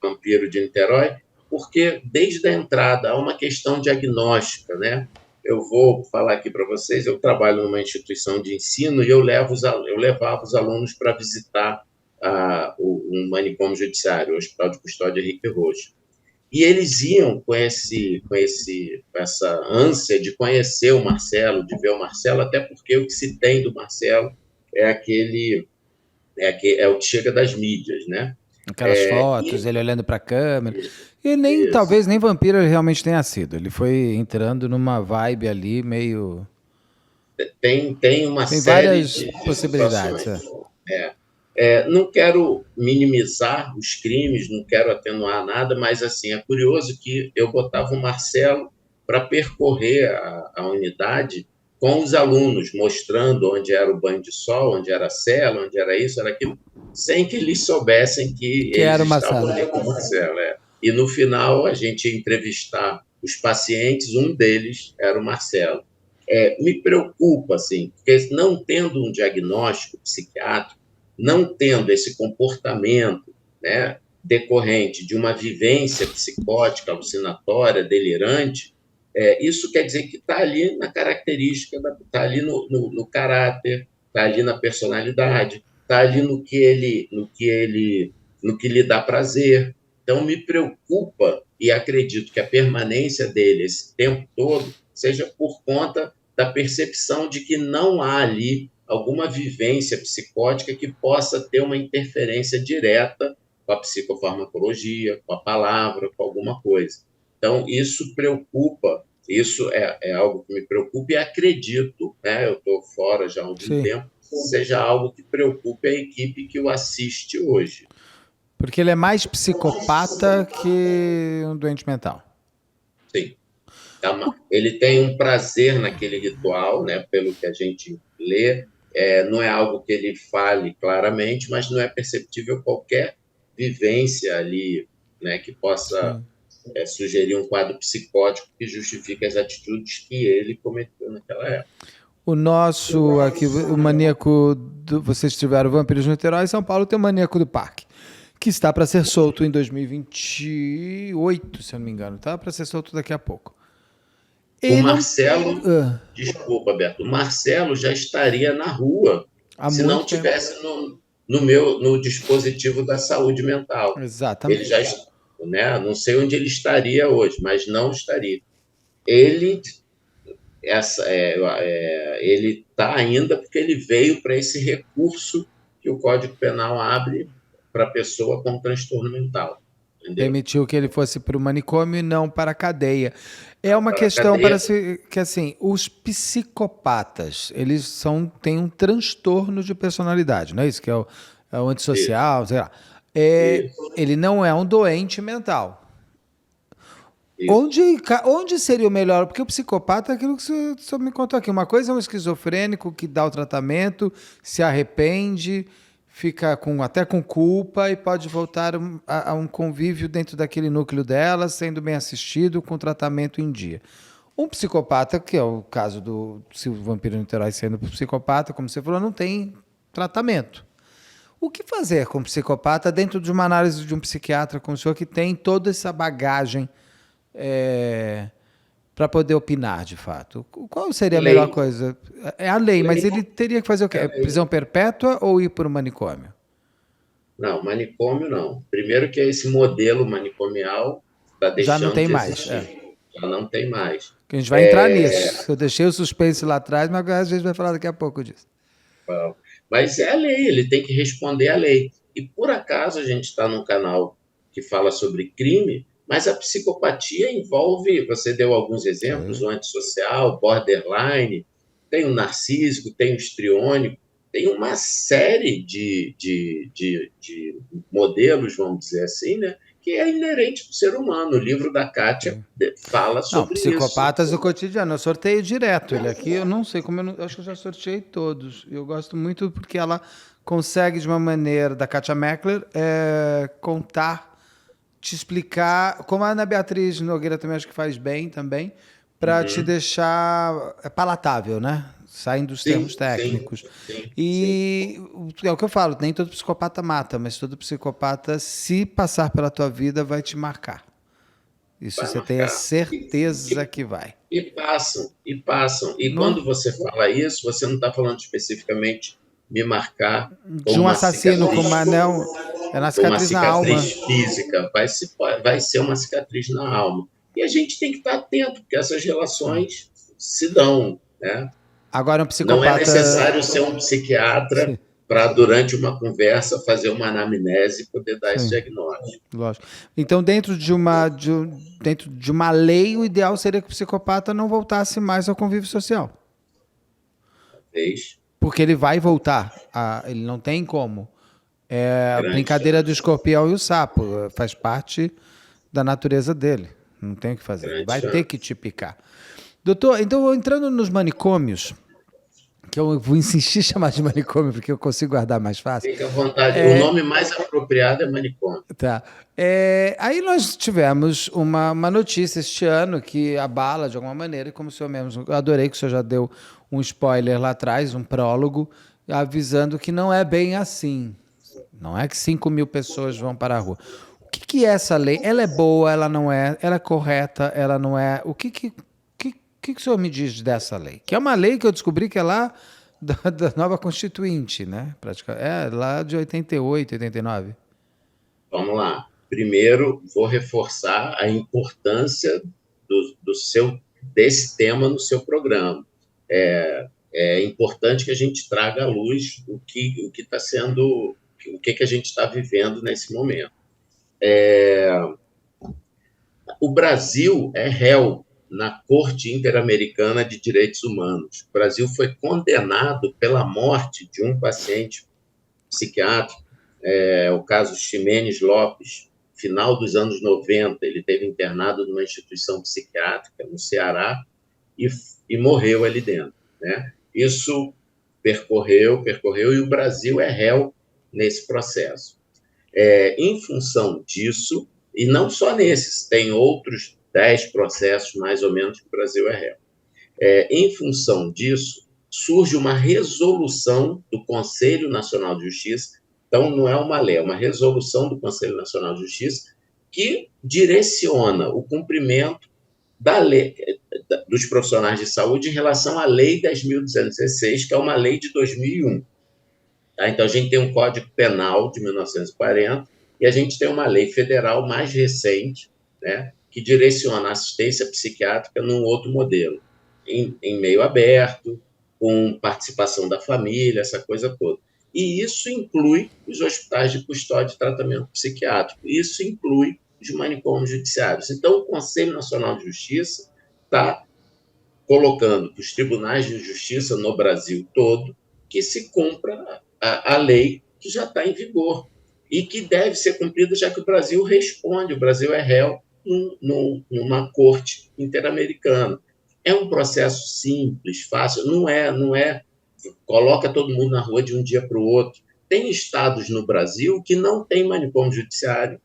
Vampiro de Niterói, porque desde a entrada há uma questão diagnóstica, né? Eu vou falar aqui para vocês, eu trabalho numa instituição de ensino e eu levava os alunos para visitar um manicômio judiciário, o Hospital de Custódia Henrique Roxo. E eles iam com essa ânsia de conhecer o Marcelo, de ver o Marcelo, até porque o que se tem do Marcelo é o que chega das mídias, né? Aquelas fotos, ele olhando para a câmera. E talvez nem vampiro ele realmente tenha sido. Ele foi entrando numa vibe ali meio... Tem uma Tem série várias de possibilidades. situações. Não quero minimizar os crimes, não quero atenuar nada, mas assim, é curioso que eu botava o Marcelo para percorrer a unidade com os alunos, mostrando onde era o banho de sol, onde era a cela, onde era isso, era aquilo, sem que eles soubessem que Que eles era o estavam Marcelo. ali com o Marcelo. E no final a gente ia entrevistar os pacientes, um deles era o Marcelo. Me preocupa, assim, porque não tendo um diagnóstico psiquiátrico, não tendo esse comportamento, né, decorrente de uma vivência psicótica, alucinatória, delirante, isso quer dizer que está ali na característica, está ali no caráter, está ali na personalidade, está ali no que lhe dá prazer. Então, me preocupa e acredito que a permanência dele esse tempo todo seja por conta da percepção de que não há ali alguma vivência psicótica que possa ter uma interferência direta com a psicofarmacologia, com a palavra, com alguma coisa. Então, isso preocupa, isso é algo que me preocupa e acredito, né, eu estou fora já há algum Sim. tempo, seja algo que preocupe a equipe que o assiste hoje. Porque ele é mais psicopata que um doente mental. Sim. Ele tem um prazer naquele ritual, né, pelo que a gente lê, não é algo que ele fale claramente, mas não é perceptível qualquer vivência ali, né, que possa sugerir um quadro psicótico que justifique as atitudes que ele cometeu naquela época. O nosso aqui, o maníaco vocês tiveram Vampiros no Niterói, São Paulo tem o maníaco do parque, que está para ser solto em 2028, se eu não me engano, tá? Para ser solto daqui a pouco. O Marcelo, desculpa, Beto, o Marcelo já estaria na rua se não tivesse no dispositivo da saúde mental. Exatamente. Ele já, né, não sei onde ele estaria hoje, mas não estaria. Ele ele está ainda porque ele veio para esse recurso que o Código Penal abre para a pessoa com transtorno mental. Entendeu? Permitiu que ele fosse para o manicômio e não para a cadeia. É uma questão, parece que assim, os psicopatas, eles têm um transtorno de personalidade, não é isso? Que é o antissocial, sei lá. Ele não é um doente mental. Onde seria o melhor? Porque o psicopata é aquilo que você me contou aqui. Uma coisa é um esquizofrênico que dá o tratamento, se arrepende, fica até com culpa e pode voltar a um convívio dentro daquele núcleo dela, sendo bem assistido, com tratamento em dia. Um psicopata, que é o caso do Vampiro Niterói sendo psicopata, como você falou, não tem tratamento. O que fazer com um psicopata dentro de uma análise de um psiquiatra como o senhor, que tem toda essa bagagem para poder opinar, de fato? Qual seria a melhor coisa? É a lei, mas ele teria que fazer o quê? Prisão perpétua ou ir para o manicômio? Não, manicômio não. Primeiro que esse modelo manicomial está deixando já não tem de mais, existir. Já não tem mais. Que a gente vai entrar nisso. Eu deixei o suspense lá atrás, mas a gente vai falar daqui a pouco disso. Mas é a lei, ele tem que responder à lei. E por acaso a gente está num canal que fala sobre crime, mas a psicopatia envolve, você deu alguns exemplos, o antissocial, borderline, tem o narcísico, tem o histriônico, tem uma série de modelos, vamos dizer assim, né, que é inerente ao ser humano. O livro da Kátia fala sobre isso. Psicopatas do cotidiano. Eu sorteio direto ele aqui. Eu não sei como, eu acho que eu já sorteei todos. Eu gosto muito porque ela consegue, de uma maneira, da Kátia Meckler, contar, te explicar, como a Ana Beatriz Nogueira também acho que faz bem também, para te deixar palatável, né? Saindo dos termos técnicos. E é o que eu falo, nem todo psicopata mata, mas todo psicopata, se passar pela tua vida, vai te marcar. Isso você tem a certeza que vai. E passam. E quando você fala isso, você não está falando especificamente me marcar de um assassino com uma anel, uma cicatriz física, vai ser uma cicatriz na alma. E a gente tem que estar atento, porque essas relações se dão, né? Agora, um psicopata... Não é necessário ser um psiquiatra para, durante uma conversa, fazer uma anamnese e poder dar esse diagnóstico. Lógico. Então, dentro de uma lei, o ideal seria que o psicopata não voltasse mais ao convívio social. Talvez. Porque ele vai voltar. Ele não tem como A Grande brincadeira do chance, escorpião e o sapo faz parte da natureza dele. Não tem o que fazer. Ele grande vai ter que chance. te picar. Doutor, então entrando nos manicômios, que eu vou insistir em chamar de manicômio porque eu consigo guardar mais fácil. Fique à vontade. O nome mais apropriado é manicômio. Tá. Aí nós tivemos uma notícia este ano que abala de alguma maneira, e como o senhor mesmo, eu adorei que o senhor já deu um spoiler lá atrás, um prólogo, avisando que não é bem assim. Não é que 5.000 pessoas vão para a rua. O que é essa lei? Ela é boa, ela não é? Ela é correta, ela não é? O que o senhor me diz dessa lei? Que é uma lei que eu descobri que é lá da nova Constituinte, né? Praticamente. É lá de 88, 89. Vamos lá. Primeiro, vou reforçar a importância desse tema no seu programa. É importante que a gente traga à luz o que está sendo, o que a gente está vivendo nesse momento. O Brasil é réu na Corte Interamericana de Direitos Humanos. O Brasil foi condenado pela morte de um paciente psiquiátrico, o caso Ximenes Lopes, final dos anos 90. Ele esteve internado numa instituição psiquiátrica no Ceará e morreu ali dentro, né? Isso percorreu, e o Brasil é réu nesse processo. Em função disso, e não só nesses, tem outros 10 processos, mais ou menos, que o Brasil é réu. Em função disso, surge uma resolução do Conselho Nacional de Justiça. Então, não é uma lei, é uma resolução do Conselho Nacional de Justiça que direciona o cumprimento da lei, dos profissionais de saúde em relação à Lei 10.216, que é uma lei de 2001. Tá? Então, a gente tem um Código Penal de 1940 e a gente tem uma lei federal mais recente, né, que direciona a assistência psiquiátrica num outro modelo, em meio aberto, com participação da família, essa coisa toda. E isso inclui os hospitais de custódia e tratamento psiquiátrico, isso inclui os manicômios judiciários. Então, o Conselho Nacional de Justiça está colocando para os tribunais de justiça no Brasil todo que se cumpra a lei que já está em vigor e que deve ser cumprida, já que o Brasil responde, o Brasil é réu numa corte interamericana. É um processo simples, fácil, não é coloca todo mundo na rua de um dia para o outro. Tem estados no Brasil que não tem manicômio judiciário.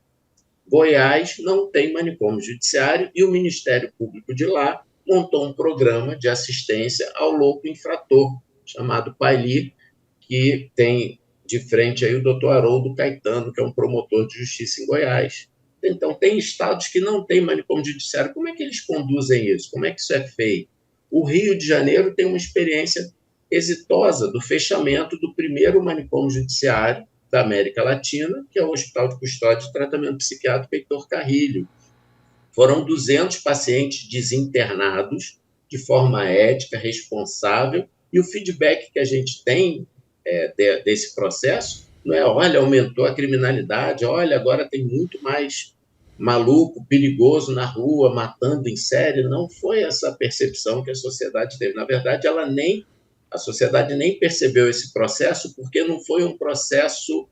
Goiás não tem manicômio judiciário e o Ministério Público de lá montou um programa de assistência ao louco infrator, chamado PAILI, que tem de frente aí o doutor Haroldo Caetano, que é um promotor de justiça em Goiás. Então, tem estados que não têm manicômio judiciário. Como é que eles conduzem isso? Como é que isso é feito? O Rio de Janeiro tem uma experiência exitosa do fechamento do primeiro manicômio judiciário da América Latina, que é o Hospital de Custódia e Tratamento Psiquiátrico Heitor Carrilho. Foram 200 pacientes desinternados de forma ética, responsável, e o feedback que a gente tem desse processo não é, olha, aumentou a criminalidade, olha, agora tem muito mais maluco, perigoso na rua, matando em série. Não foi essa percepção que a sociedade teve. Na verdade, a sociedade nem percebeu esse processo, porque não foi um processo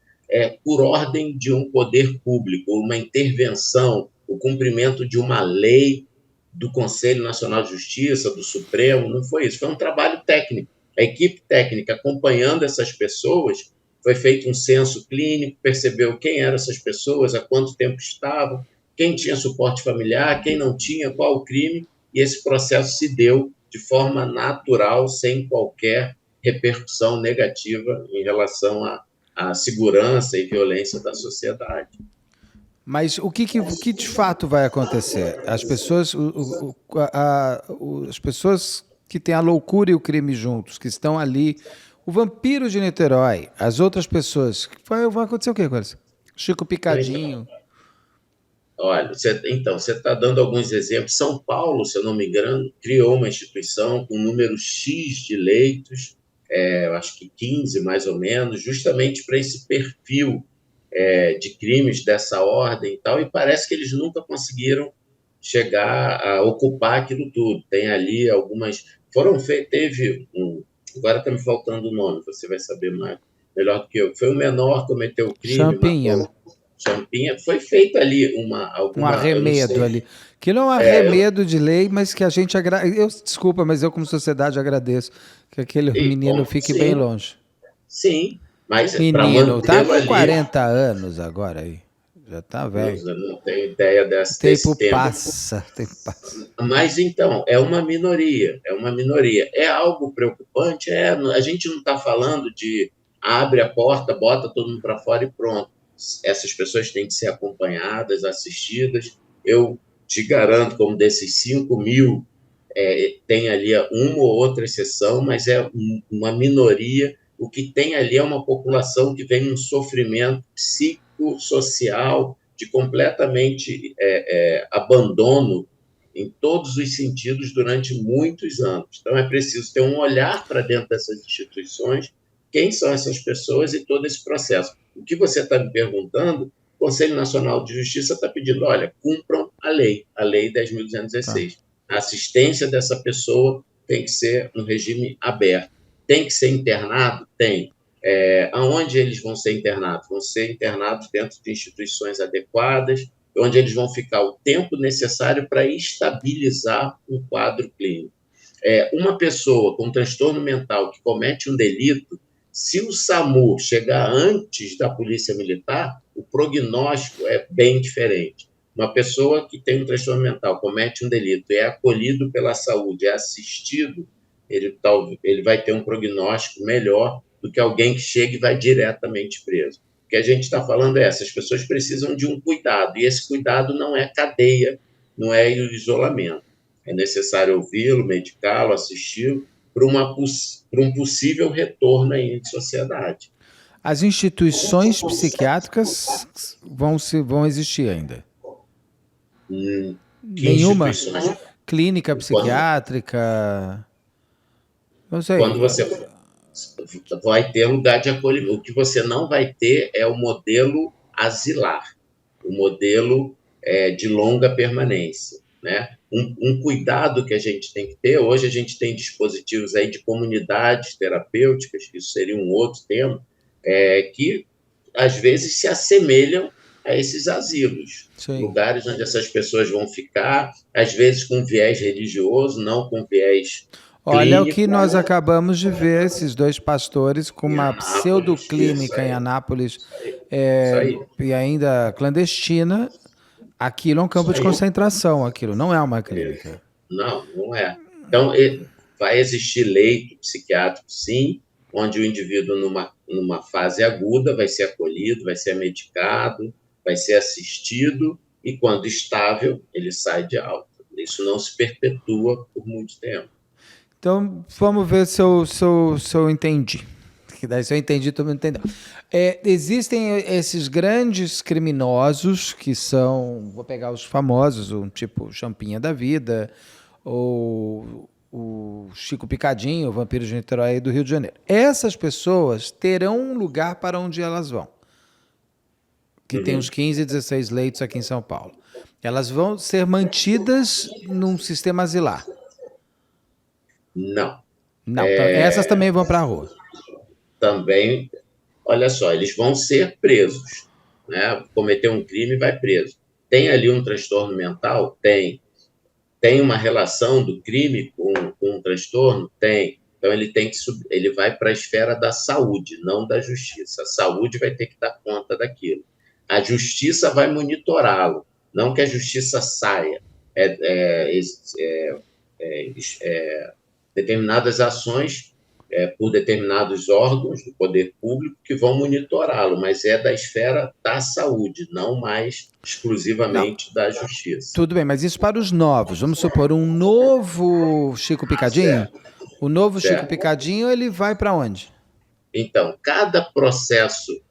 por ordem de um poder público, uma intervenção, o cumprimento de uma lei do Conselho Nacional de Justiça, do Supremo, não foi isso. Foi um trabalho técnico. A equipe técnica acompanhando essas pessoas, foi feito um censo clínico, percebeu quem eram essas pessoas, há quanto tempo estavam, quem tinha suporte familiar, quem não tinha, qual o crime, e esse processo se deu de forma natural, sem qualquer repercussão negativa em relação à segurança e violência da sociedade. Mas o que de fato vai acontecer? As pessoas que têm a loucura e o crime juntos, que estão ali, o vampiro de Niterói, as outras pessoas, vai acontecer o quê com eles? Chico Picadinho. Olha, você está dando alguns exemplos. São Paulo, se eu não me engano, criou uma instituição com um número X de leitos, eu acho que 15 mais ou menos, justamente para esse perfil de crimes dessa ordem e tal, e parece que eles nunca conseguiram chegar a ocupar aquilo tudo. Tem ali algumas... Agora está me faltando o nome, você vai saber mais. melhor do que eu. Foi o menor, cometeu o crime, Champinha. matou Champinha. Foi feita ali Um eu não arremedo sei, ali. Aquilo é um arremedo de lei, mas que a gente agradece. Desculpa, mas eu, como sociedade, agradeço que aquele menino fique bem sim, longe. sim, mas para Menino, tá mantê-lo com ali, 40 anos agora aí. Já tá velho. não tenho ideia O tempo desse tema. passa, o tempo passa. Mas então, é uma minoria, é uma minoria. É algo preocupante? A gente não está falando de abre a porta, bota todo mundo para fora e pronto. Essas pessoas têm que ser acompanhadas, assistidas. Eu te garanto, como desses 5.000, tem ali uma ou outra exceção, mas é uma minoria. O que tem ali é uma população que vem num sofrimento psicossocial de completamente abandono em todos os sentidos durante muitos anos. Então, é preciso ter um olhar para dentro dessas instituições, quem são essas pessoas e todo esse processo. O que você está me perguntando, o Conselho Nacional de Justiça está pedindo, olha, cumpram a lei Tá. 10.206. A assistência dessa pessoa tem que ser um regime aberto. Tem que ser internado? Tem. Aonde eles vão ser internados? Vão ser internados dentro de instituições adequadas, onde eles vão ficar o tempo necessário para estabilizar um quadro clínico. Uma pessoa com transtorno mental que comete um delito, se o SAMU chegar antes da Polícia Militar, o prognóstico é bem diferente. Uma pessoa que tem um transtorno mental, comete um delito, é acolhido pela saúde, é assistido, ele vai ter um prognóstico melhor do que alguém que chega e vai diretamente preso. O que a gente está falando essas pessoas precisam de um cuidado, e esse cuidado não é cadeia, não é isolamento. É necessário ouvi-lo, medicá-lo, assisti-lo, para um possível retorno aí de sociedade. As instituições psiquiátricas vão existir ainda? Que Nenhuma? instituições? Clínica Quando, psiquiátrica? Não sei. quando você vai ter lugar de acolhimento, o que você não vai ter é o modelo asilar, o modelo de longa permanência. Né? Um cuidado que a gente tem que ter, hoje a gente tem dispositivos aí de comunidades terapêuticas, que isso seria um outro tema, que às vezes se assemelham a esses asilos, Sim. lugares onde essas pessoas vão ficar, às vezes com viés religioso, não com viés Olha o que clínico. nós acabamos de ver, esses dois pastores com Em uma Anápolis, pseudoclínica em Anápolis, isso aí, e ainda clandestina. Aquilo é um isso campo de aí. concentração, aquilo não é uma clínica. Não, não é. Então, vai existir leito psiquiátrico, sim, onde o indivíduo, numa fase aguda, vai ser acolhido, vai ser medicado, vai ser assistido, e quando estável, ele sai de alta. Isso não se perpetua por muito tempo. Então, vamos ver se eu entendi. Que daí, se eu entendi, todo mundo entendeu. Existem esses grandes criminosos que são, vou pegar os famosos, um tipo Champinha da vida, ou o Chico Picadinho, o Vampiro de Niterói do Rio de Janeiro. Essas pessoas terão um lugar para onde elas vão, que tem uns 15, 16 leitos aqui em São Paulo. Elas vão ser mantidas num sistema asilar. Não. Não, essas também vão para a rua. Também, olha só, eles vão ser presos. Né? Cometer um crime, vai preso. Tem ali um transtorno mental? Tem. Tem uma relação do crime com um transtorno? Tem. Então, ele vai para a esfera da saúde, não da justiça. A saúde vai ter que dar conta daquilo. A justiça vai monitorá-lo, não que a justiça saia. Determinadas ações por determinados órgãos do poder público que vão monitorá-lo, mas é da esfera da saúde, não mais Não, exclusivamente da justiça. tudo bem, mas isso para os novos. Vamos supor, um novo Chico Picadinho. Certo, O novo Chico certo. Picadinho, ele vai para onde? Então, cada processo,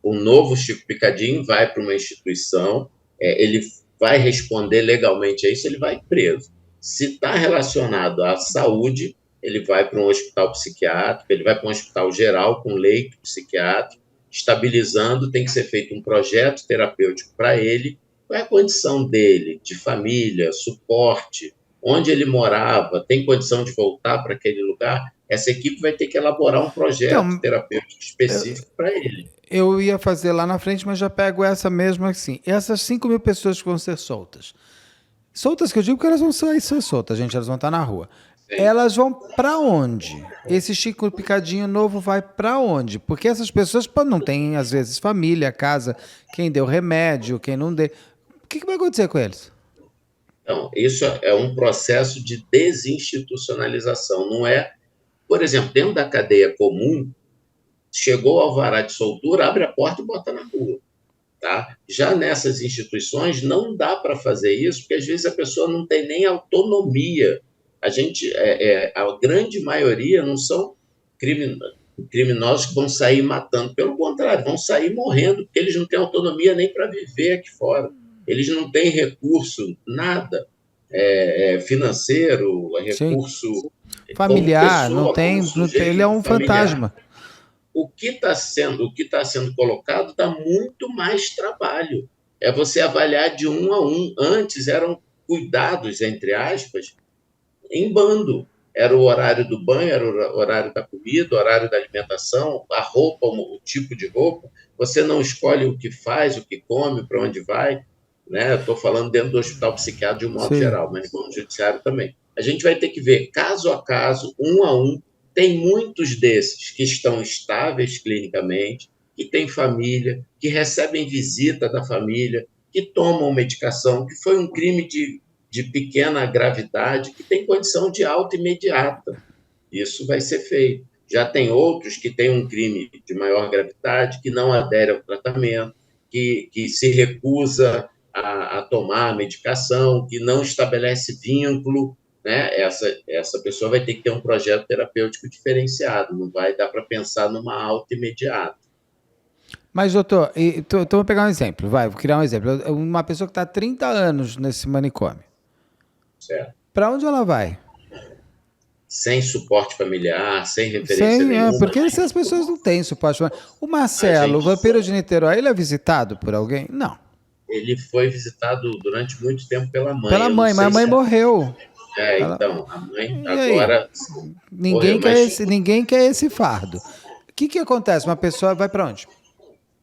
o novo Chico Picadinho vai para uma instituição, ele vai responder legalmente a isso, ele vai preso. Se está relacionado à saúde, ele vai para um hospital psiquiátrico, ele vai para um hospital geral com leito psiquiátrico, estabilizando, tem que ser feito um projeto terapêutico para ele, qual é a condição dele, de família, suporte, onde ele morava, tem condição de voltar para aquele lugar? essa equipe vai ter que elaborar um projeto Então, terapêutico específico para ele. eu ia fazer lá na frente, mas já pego essa mesma assim. Essas 5.000 pessoas que vão ser soltas. Soltas que eu digo que elas vão sair ser soltas, gente, elas vão estar na rua. Sim. Elas vão para onde? Esse Chico Picadinho novo vai para onde? Porque essas pessoas não têm, às vezes, família, casa, quem deu remédio, quem não deu. O que vai acontecer com eles? Então, isso é um processo de desinstitucionalização. Não é, por exemplo, dentro da cadeia comum, chegou ao alvará de soltura, abre a porta e bota na rua. Tá? Já nessas instituições não dá para fazer isso, porque às vezes a pessoa não tem nem autonomia. A grande maioria não são criminosos que vão sair matando, pelo contrário, vão sair morrendo, porque eles não têm autonomia nem para viver aqui fora. Eles não têm recurso, nada, financeiro, Sim. recurso como Familiar, não pessoa, como tem, não tem, ele sujeito é um familiar. fantasma. O que está sendo colocado dá muito mais trabalho. É você avaliar de um a um. Antes eram cuidados, entre aspas, em bando. Era o horário do banho, era o horário da comida, o horário da alimentação, a roupa, o tipo de roupa. Você não escolhe o que faz, o que come, para onde vai. Né? Estou falando dentro do hospital psiquiátrico de um modo Sim. geral, mas no judiciário também. A gente vai ter que ver caso a caso, um a um. Tem muitos desses que estão estáveis clinicamente, que têm família, que recebem visita da família, que tomam medicação, que foi um crime de pequena gravidade, que tem condição de alta imediata. Isso vai ser feito. Já tem outros que têm um crime de maior gravidade, que não adere ao tratamento, que se recusa a tomar a medicação, que não estabelece vínculo. Né? Essa pessoa vai ter que ter um projeto terapêutico diferenciado, não vai dar para pensar numa alta imediata. Mas, doutor, então vou pegar um exemplo, vou criar um exemplo. Uma pessoa que está há 30 anos nesse manicômio, Certo? para onde ela vai? Sem suporte familiar, sem referência nenhuma. Porque essas pessoas não têm suporte. O A Marcelo, o gente vampiro de Niterói, ele é visitado por alguém? Não. Ele foi visitado durante muito tempo pela mãe. Pela Eu não mãe, mas a sei mãe se. morreu. Ela... Então, a mãe E aí? agora morreu, mas Ninguém quer esse fardo. O que acontece? Uma pessoa vai para onde?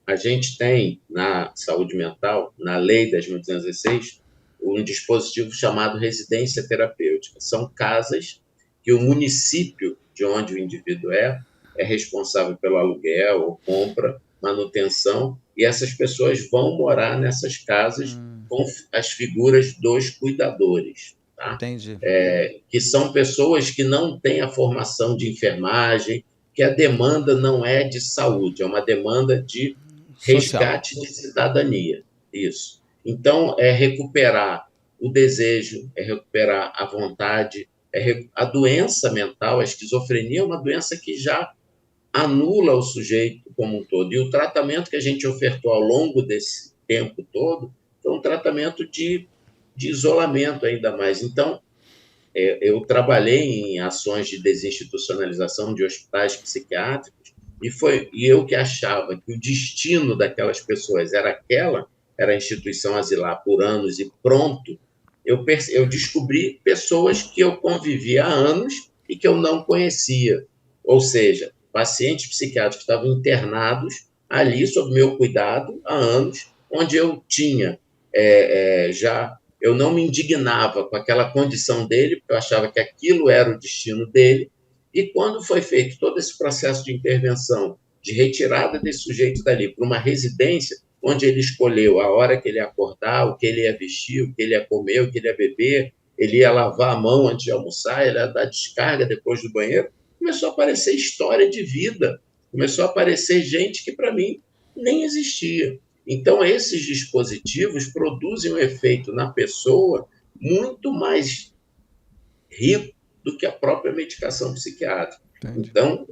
a gente tem na saúde mental, na Lei 10.216, um dispositivo chamado residência terapêutica. São casas que o município de onde o indivíduo é responsável pelo aluguel ou compra, manutenção, e essas pessoas vão morar nessas casas com as figuras dos cuidadores. Tá? Entendi. Que são pessoas que não têm a formação de enfermagem, que a demanda não é de saúde, é uma demanda de Social. resgate de cidadania. Isso. Então, é recuperar o desejo, é recuperar a vontade, a doença mental, a esquizofrenia é uma doença que já anula o sujeito como um todo. E o tratamento que a gente ofertou ao longo desse tempo todo foi um tratamento de isolamento ainda mais. Então, eu trabalhei em ações de desinstitucionalização de hospitais psiquiátricos e eu que achava que o destino daquelas pessoas era a instituição asilar por anos e pronto, eu descobri pessoas que eu convivia há anos e que eu não conhecia. Ou seja, pacientes psiquiátricos que estavam internados ali sob meu cuidado há anos, onde eu tinha já eu não me indignava com aquela condição dele, porque eu achava que aquilo era o destino dele. E quando foi feito todo esse processo de intervenção, de retirada desse sujeito dali para uma residência, onde ele escolheu a hora que ele ia acordar, o que ele ia vestir, o que ele ia comer, o que ele ia beber, ele ia lavar a mão antes de almoçar, ele ia dar descarga depois do banheiro, começou a aparecer história de vida, começou a aparecer gente que, para mim, nem existia. Então, esses dispositivos produzem um efeito na pessoa muito mais rico do que a própria medicação psiquiátrica. Entendi. Então,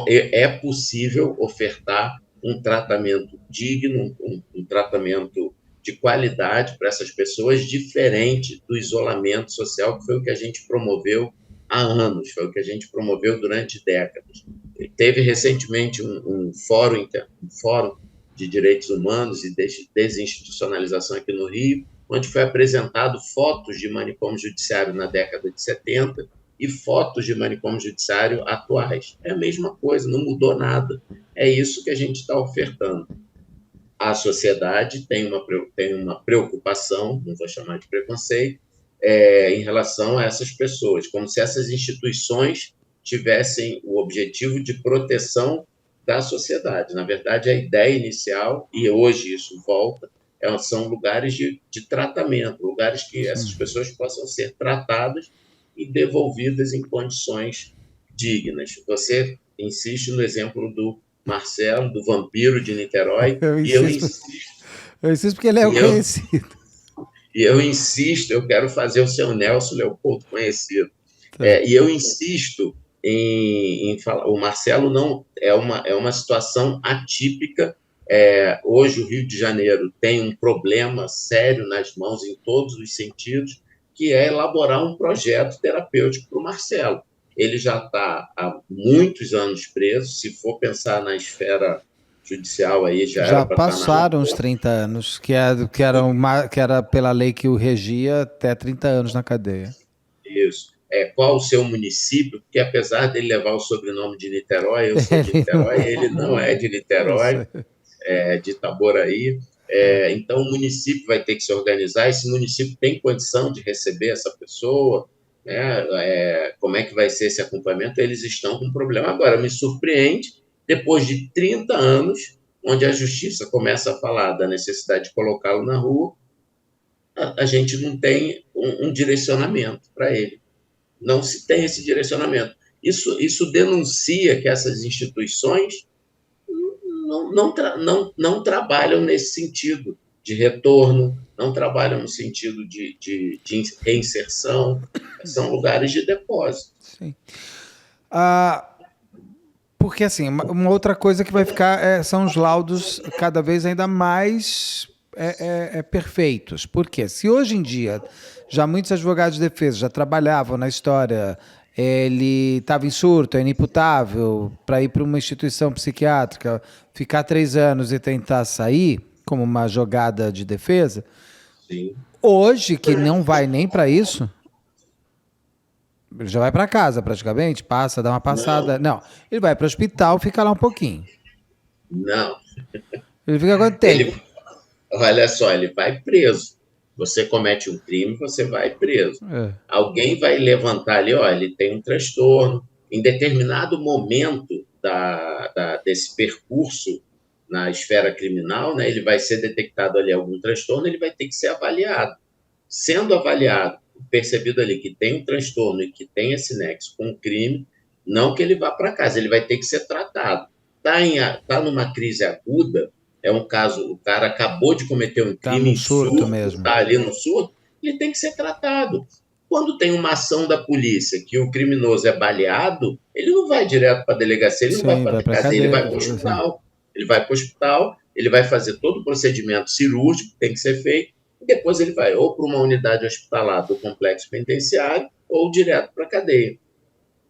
é possível ofertar um tratamento digno, um tratamento de qualidade para essas pessoas, diferente do isolamento social, que foi o que a gente promoveu há anos, foi o que a gente promoveu durante décadas. Teve recentemente um fórum de direitos humanos e desinstitucionalização aqui no Rio, onde foi apresentado fotos de manicômio judiciário na década de 70, e fotos de manicômio judiciário atuais. É a mesma coisa, não mudou nada. É isso que a gente está ofertando. A sociedade tem uma preocupação, não vou chamar de preconceito, em relação a essas pessoas, como se essas instituições tivessem o objetivo de proteção da sociedade. Na verdade, a ideia inicial, e hoje isso volta, são lugares de tratamento, lugares que essas pessoas possam ser tratadas e devolvidas em condições dignas. Você insiste no exemplo do Marcelo, do Vampiro de Niterói, Eu e eu insisto, insisto, eu insisto porque ele é o e eu, conhecido. e eu insisto, eu quero fazer o seu Nelson Leopoldo conhecido. Tá. E eu insisto em falar, o Marcelo não é uma situação atípica. Hoje o Rio de Janeiro tem um problema sério nas mãos em todos os sentidos, que é elaborar um projeto terapêutico para o Marcelo. Ele já está há muitos anos preso, se for pensar na esfera judicial aí já era Já para estar na rua. passaram os 30 anos, que era pela lei que o regia até 30 anos na cadeia. Isso. Qual o seu município? Porque apesar dele levar o sobrenome de Niterói, eu sou de Niterói, ele não é de Niterói, é de Itaboraí. Então, o município vai ter que se organizar. Esse município tem condição de receber essa pessoa? Né? Como é que vai ser esse acompanhamento? Eles estão com problema. Agora, me surpreende, depois de 30 anos, onde a justiça começa a falar da necessidade de colocá-lo na rua, a gente não tem um direcionamento para ele. Não se tem esse direcionamento. Isso denuncia que essas instituições não trabalham nesse sentido de retorno, não trabalham no sentido de reinserção, são lugares de depósito. Sim. Porque, assim, uma outra coisa que vai ficar são os laudos cada vez ainda mais perfeitos. Por quê? Se hoje em dia já muitos advogados de defesa já trabalhavam na história, ele estava em surto, é inimputável, para ir para uma instituição psiquiátrica, ficar 3 anos e tentar sair, como uma jogada de defesa, Sim. hoje, que não vai nem para isso, ele já vai para casa praticamente, passa, dá uma passada. Não, ele vai para o hospital, fica lá um pouquinho. Não. Ele fica quanto tempo? Olha só, ele vai preso. Você comete um crime, você vai preso. Alguém vai levantar ali, ó, ele tem um transtorno. Em determinado momento desse percurso na esfera criminal, né, ele vai ser detectado ali algum transtorno, ele vai ter que ser avaliado. Sendo avaliado, percebido ali que tem um transtorno e que tem esse nexo com o crime, não que ele vá para casa, ele vai ter que ser tratado. Tá numa crise aguda, é um caso, o cara acabou de cometer um crime em surto mesmo, está ali no surto, ele tem que ser tratado. Quando tem uma ação da polícia que o criminoso é baleado, ele não vai direto para a delegacia, ele não vai para a cadeia, ele vai para o hospital. Ele vai para o hospital, ele vai fazer todo o procedimento cirúrgico que tem que ser feito, e depois ele vai ou para uma unidade hospitalar do complexo penitenciário ou direto para a cadeia.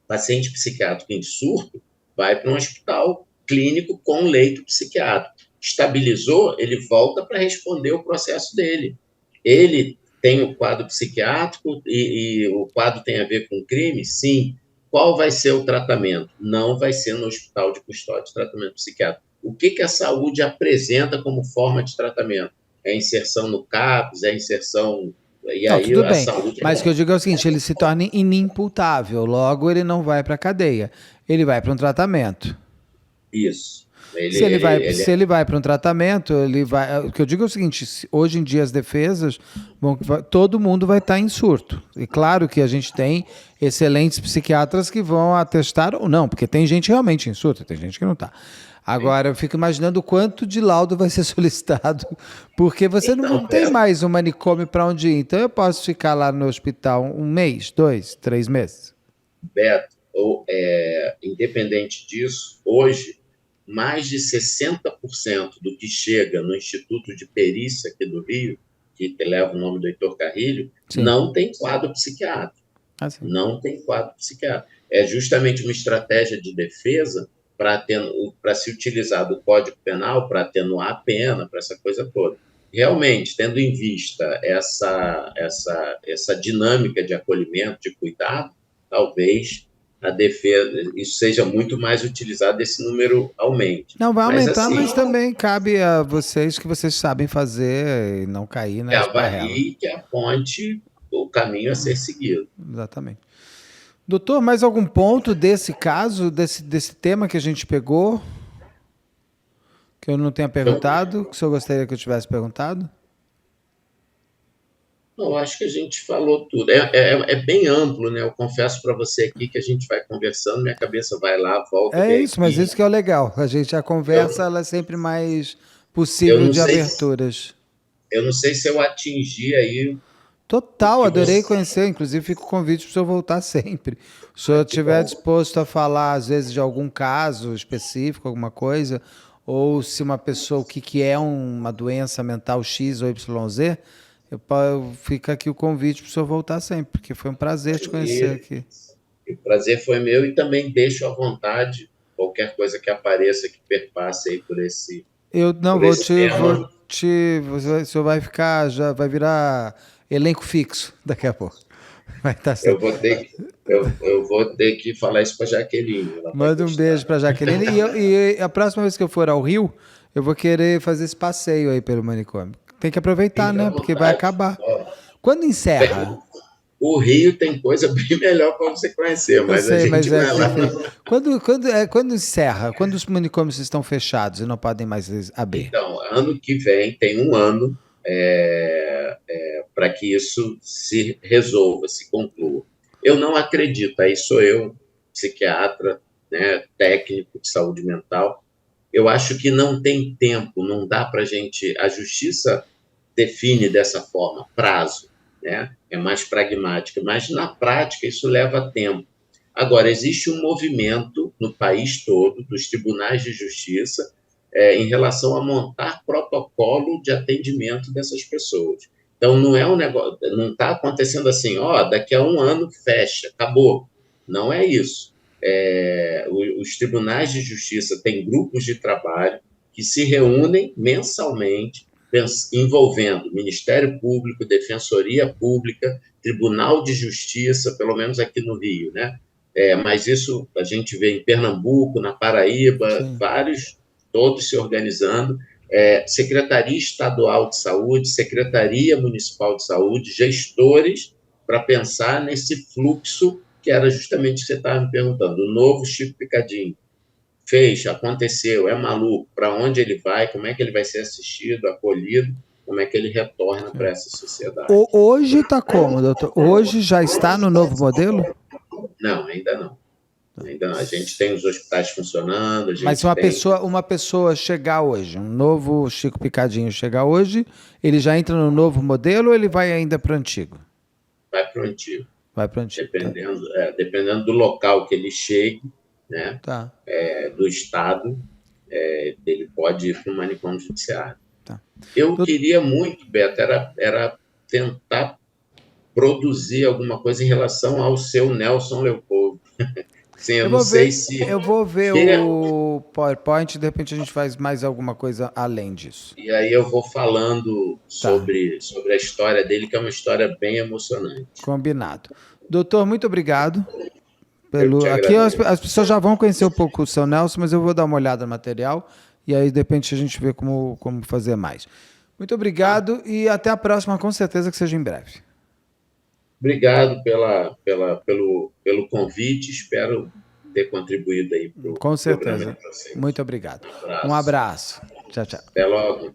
Paciente psiquiátrico em surto vai para um hospital clínico com leito psiquiátrico. Estabilizou, ele volta para responder o processo dele. Ele tem o quadro psiquiátrico e o quadro tem a ver com crime? Sim. Qual vai ser o tratamento? Não vai ser no hospital de custódia, tratamento psiquiátrico. O que a saúde apresenta como forma de tratamento? É inserção no CAPS, é inserção... E não, aí tudo a bem, saúde mas o que eu digo é o seguinte, ele se torna inimputável, logo ele não vai para a cadeia, ele vai para um tratamento. Isso. Se ele vai para um tratamento, ele vai. O que eu digo é o seguinte: hoje em dia as defesas, todo mundo vai estar em surto. E claro que a gente tem excelentes psiquiatras que vão atestar ou não, porque tem gente realmente em surto, tem gente que não está. Agora, eu fico imaginando o quanto de laudo vai ser solicitado, porque você não tem mais um manicômio para onde ir. Então, eu posso ficar lá no hospital 1 mês, 2, 3 meses. Beto, independente disso, hoje, mais de 60% do que chega no Instituto de Perícia aqui do Rio, que leva o nome do Heitor Carrilho, sim, não tem quadro psiquiátrico. Não tem quadro psiquiátrico. É justamente uma estratégia de defesa para se utilizar do Código Penal para atenuar a pena, para essa coisa toda. Realmente, tendo em vista essa dinâmica de acolhimento, de cuidado, talvez a defesa, isso seja muito mais utilizado, esse número aumente. Não, vai Mas, aumentar, assim, mas também cabe a vocês que vocês sabem fazer e não cair que na esparrela. avalie, que aponte o caminho a ser seguido. Exatamente. Doutor, mais algum ponto desse caso, desse tema que a gente pegou, que eu não tenha Eu, perguntado, que o senhor gostaria que eu tivesse perguntado? eu acho que a gente falou tudo. É bem amplo, né? Eu confesso para você aqui que a gente vai conversando, minha cabeça vai lá, volta, É vem isso, mas aqui. isso que é o legal. A conversa Eu, ela é sempre mais eu possível não de sei, aberturas. eu não sei se eu atingi aí o Total, que adorei você. conhecer. Inclusive, fica o convite para o senhor voltar sempre. Se o Ai, senhor que estiver bom. disposto a falar, às vezes, de algum caso específico, alguma coisa, ou se uma pessoa, o que, que é uma doença mental X ou YZ, fica aqui o convite para o senhor voltar sempre, porque foi um prazer te conhecer E, aqui. e o prazer foi meu e também deixo à vontade qualquer coisa que apareça, que perpasse aí Eu não por esse tema. o senhor vai ficar, já vai virar elenco fixo daqui a pouco. Vai estar Eu vou ter que, eu vou ter que falar isso para a Jaqueline, ela vai Manda um gostar. beijo pra Jaqueline. E a próxima vez que eu for ao Rio, eu vou querer fazer esse passeio aí pelo manicômio. Tem que aproveitar, Fique à né? Porque vai vontade. acabar. Ó, Quando encerra? o Rio tem coisa bem melhor para você conhecer, Eu mas a sei, gente mas é vai que, lá. enfim. Quando encerra? Quando os manicômios estão fechados e não podem mais abrir? Então, ano que vem tem um ano para que isso se resolva, se conclua. Eu não acredito, aí sou eu, psiquiatra, né, técnico de saúde mental, eu acho que não tem tempo, não dá para a gente. A justiça define dessa forma, prazo, né? É mais pragmática, mas na prática isso leva tempo. Agora, existe um movimento no país todo dos tribunais de justiça em relação a montar protocolo de atendimento dessas pessoas. Então, não é um negócio, não está acontecendo assim, ó, daqui a um ano fecha, acabou. Não é isso. Os tribunais de justiça têm grupos de trabalho que se reúnem mensalmente, envolvendo Ministério Público, Defensoria Pública, Tribunal de Justiça, pelo menos aqui no Rio, né? Mas isso a gente vê em Pernambuco, na Paraíba, Sim. vários, todos se organizando. Secretaria Estadual de Saúde, Secretaria Municipal de Saúde, gestores, para pensar nesse fluxo que era justamente o que você estava me perguntando. O novo Chico Picadinho fez, aconteceu, é maluco, para onde ele vai, como é que ele vai ser assistido, acolhido, como é que ele retorna para essa sociedade. Hoje está como, doutor? Hoje já está no novo modelo? Não, ainda não. Ainda não. A gente tem os hospitais funcionando, a Mas se gente tem. uma pessoa chegar hoje, um novo Chico Picadinho chegar hoje, ele já entra no novo modelo ou ele vai ainda para o antigo? Vai para o antigo. Vai para o antigo, tá. Dependendo do local que ele chegue, né, Tá, do estado, ele pode ir para o manicômio judiciário. tá. Eu Doutor, queria muito, Beto, era tentar produzir alguma coisa em relação ao seu Nelson Leopoldo. Sim, eu não sei se. eu vou ver o PowerPoint, de repente a gente faz mais alguma coisa além disso. E aí eu vou falando Tá, sobre a história dele, que é uma história bem emocionante. combinado. Doutor, muito obrigado. Eu te Aqui agradeço. as pessoas já vão conhecer um pouco o seu Nelson, mas eu vou dar uma olhada no material e aí de repente a gente vê como fazer mais. Muito obrigado e até a próxima, com certeza que seja em breve. Obrigado pelo convite, espero ter contribuído aí para o Com programa de certeza. vocês. Muito obrigado. Um Um abraço. abraço. Tchau, tchau. Até logo.